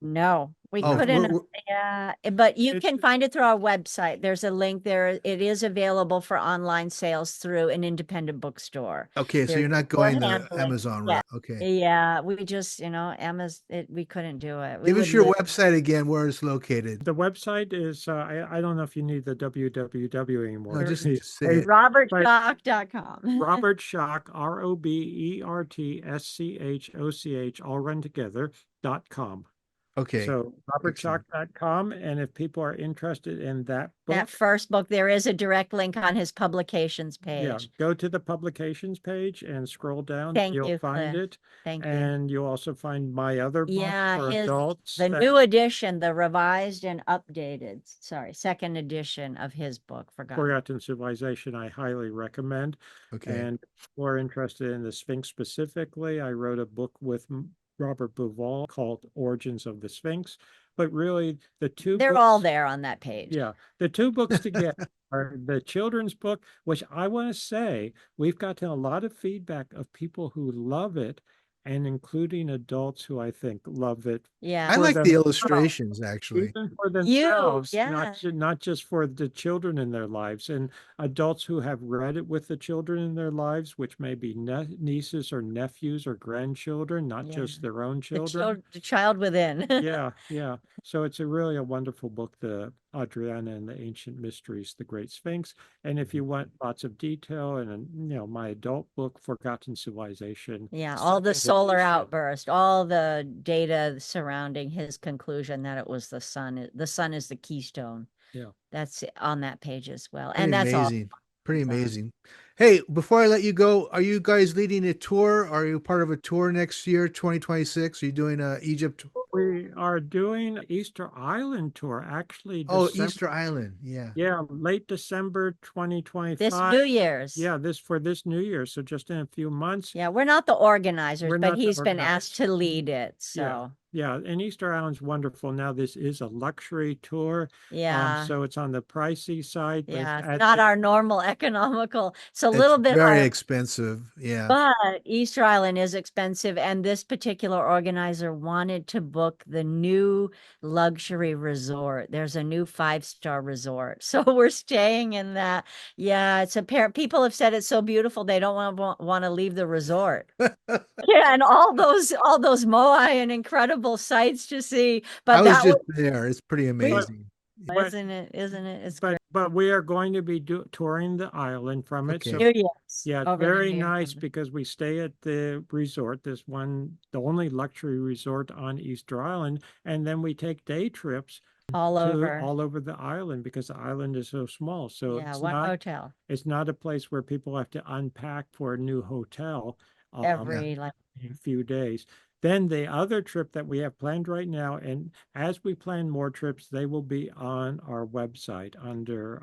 no, we Oh, couldn't. we're Yeah, but you It's can find it through our website. There's a link there. It is available for online sales through an independent bookstore. okay. So There's you're not more going the handling. Amazon Yeah. route. Okay. Yeah, we just, Amazon, we couldn't do it. We Give us wouldn't your do it. website again, where it's located. the website is I don't know if you need the www anymore. No, just These say days, it. but RobertSchoch.com. Robert Schoch, RobertSchoch, all run together, .com. Okay. So Excellent. robertschoch.com. And if people are interested in that That book, first book, there is a direct link on his publications yeah, page. go to the publications page and scroll down. Thank You'll you, find Cliff. it. Thank you. And you'll also find my other book Yeah, for adults the that new edition, the revised and updated, second edition of his book, Forgotten. Forgotten Civilization, I highly recommend. Okay. And if you're interested in the Sphinx specifically, I wrote a book with Robert Bouval called Origins of the Sphinx. But really, They're all there on that page. yeah, the two books together are the children's book, which I want to say we've gotten a lot of feedback of people who love it, and including adults who I think love it Yeah. I for like the themselves, illustrations, actually. even for themselves, yeah. not just for the children in their lives, and adults who have read it with the children in their lives, which may be nieces or nephews or grandchildren, not Yeah. just their own children. The child within. Yeah, yeah. So it's really a wonderful book. Adriana and the Ancient Mysteries, The Great Sphinx. And if you want lots of detail and, my adult book, Forgotten Civilization. Yeah, all the second solar edition. outburst, all the data surrounding his conclusion that it was the sun. The sun is the keystone. Yeah. That's on that page as well. Pretty And that's all. amazing. Pretty amazing. Hey, before I let you go, are you guys leading a tour? Are you part of a tour next year, 2026? Are you doing Egypt? We are doing Easter Island tour, actually Oh, December. Easter Island. Yeah. Yeah, late December This 2025. New Year's. Yeah, this New Year. So just in a few months. Yeah, we're not the organizers, We're but not the he's been asked organizers. to lead it. So Yeah, and Easter Island's wonderful. Now this is a luxury tour. yeah. So it's on the pricey side, but Yeah, it's at not the- our normal economical. It's a It's little bit very like, expensive. Yeah. but Easter Island is expensive, and this particular organizer wanted to book the new luxury resort. There's a new 5-star resort, so we're staying in that. Yeah, it's a pair. People have said it's so beautiful they don't want to leave the resort. Yeah, and all those moai and incredible sights to see. I But was that just was, there. It's pretty amazing. but isn't it? Isn't it? It's but we are going to be touring the island from it. Okay. So New Year's. yeah, it's over the very New Year's. nice because we stay at the resort, this one, the only luxury resort on Easter Island, and then we take day trips all over. all over the island because the island is so small. So Yeah, it's one not hotel a place where people have to unpack for a new hotel every like. in a few days. Then the other trip that we have planned right now, and as we plan more trips, they will be on our website under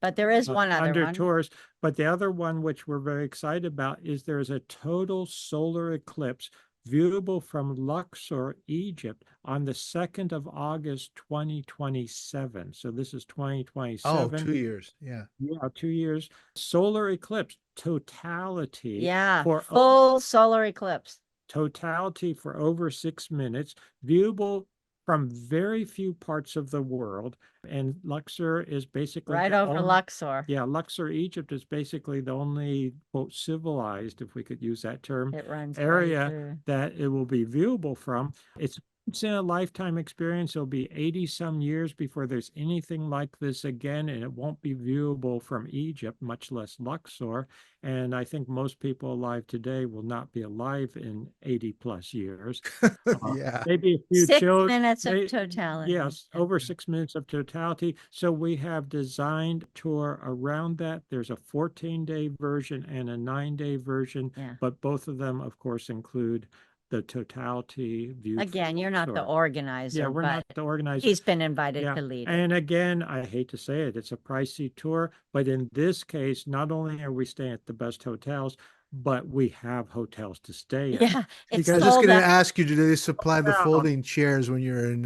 But there is one other under one. tours. But the other one, which we're very excited about, is there's a total solar eclipse viewable from Luxor, Egypt on the 2nd of August, 2027. So this is 2027. Oh, 2 years. Yeah. Yeah, 2 years. Solar eclipse totality. Yeah, For full solar eclipse. totality for over 6 minutes, viewable from very few parts of the world. And Luxor is basically Right over Luxor. Yeah, Luxor, Egypt is basically the only, quote, civilized, if we could use that term, It runs area that it will be viewable from. It's in a lifetime experience. It'll be 80 some years before there's anything like this again, and it won't be viewable from Egypt, much less Luxor. And I think most people alive today will not be alive in 80 plus years. Yeah. Maybe a few 6 children. minutes of totality. Yes, over 6 minutes of totality. So we have designed tour around that. There's a 14-day version and a 9-day version, Yeah. but both of them, of course, include the totality view. Again, you're not the organizer. Yeah, we're not but the organizer. he's been invited Yeah. to lead it. And again, I hate to say it, it's a pricey tour, but in this case, not only are we staying at the best hotels, but we have hotels to stay at. Yeah, it's I was just sold going to out. ask you, do they supply the Yeah. folding chairs when you're in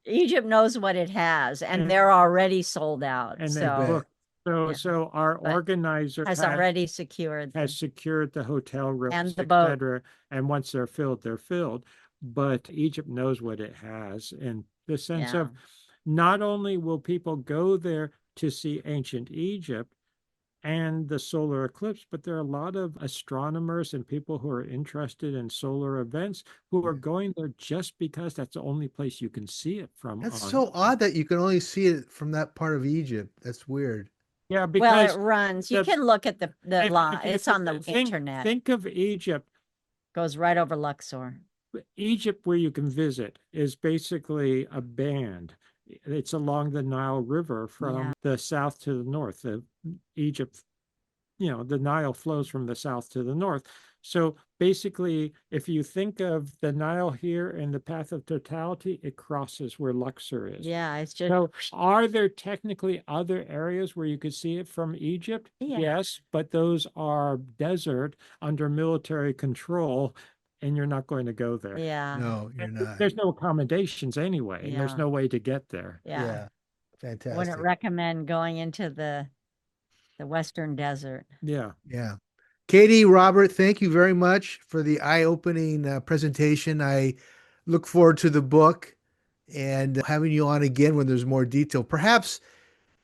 Egypt knows what it has, and And- they're already sold out. And they So book. So, Yeah. so our But organizer has already secured. has secured the hotel rooms, And the et boat. cetera. And once they're filled, they're filled. But Egypt knows what it has in the sense of not only will people go there to see ancient Egypt and the solar eclipse, but there are a lot of astronomers and people who are interested in solar events who are going there just because that's the only place you can see it from. That's so odd that you can only see it from that part of Egypt. That's weird. Yeah, Well, because it runs. You the- can look at the line. if It's on the think, internet. Think of Egypt. Goes right over Luxor. Egypt, where you can visit, is basically a band. It's along the Nile River from the south to the north. Egypt, the Nile flows from the south to the north. So basically, if you think of the Nile here and the path of totality, it crosses where Luxor is. Yeah, it's just So are there technically other areas where you could see it from Egypt? Yeah. Yes, but those are desert under military control, and you're not going to go there. yeah. No, you're not. There's no accommodations anyway, and there's Yeah. no way to get there. Yeah. Yeah. Fantastic. Wouldn't recommend going into the Western Desert. Yeah. Yeah. Katie, Robert, thank you very much for the eye-opening presentation. I look forward to the book and having you on again when there's more detail. Perhaps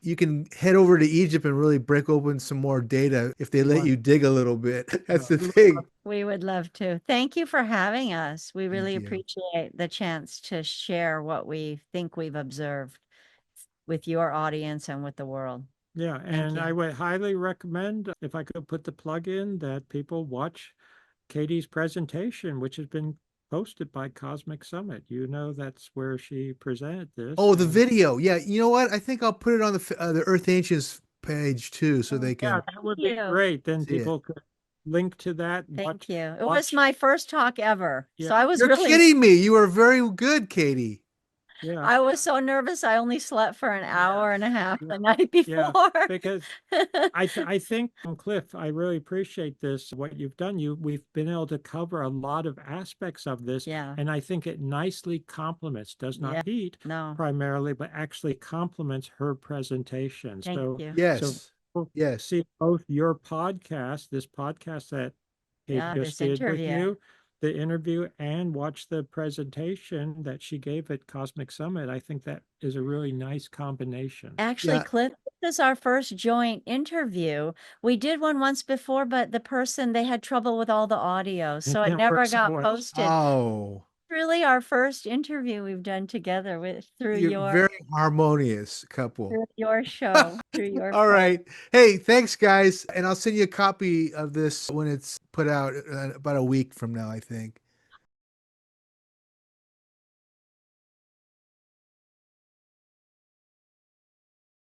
you can head over to Egypt and really break open some more data if they let you dig a little bit. That's the thing. We would love to. Thank you for having us. We really you. appreciate the chance to share what we think we've observed. with your audience and with the world. Yeah, Thank and you. I would highly recommend, if I could put the plug in, that people watch Katie's presentation, which has been posted by Cosmic Summit. You know, that's where she presented this. Oh, the video. Yeah, you know what? I think I'll put it on the Earth Ancients page too, so they Yeah, can that would be you. great. Then see it. people could link to that. Thank you. It watch- was my first talk ever. Yeah. So I was You're really, kidding me. You were very good, Katie. Yeah, I was so nervous. I only slept for an hour and a half the night yeah, before. because I think, Cliff, I really appreciate this, what you've done. We've been able to cover a lot of aspects of this. Yeah. And I think it nicely complements, does not repeat No. primarily, but actually complements her presentation. Thank So, you. Yes. so Yes. see both your podcast, this podcast that Kate Yeah, just this did with interview. you, the interview, and watch the presentation that she gave at Cosmic Summit. I think that is a really nice combination. Actually, Yeah. Cliff, this is our first joint interview. We did one once before, but the person, they had trouble with all the audio, so it didn't never work so got well. posted. Oh, Really our first interview we've done together through you're your very harmonious couple. show, through your All phone. right. Hey, thanks, guys. And I'll send you a copy of this when it's put out about a week from now, I think.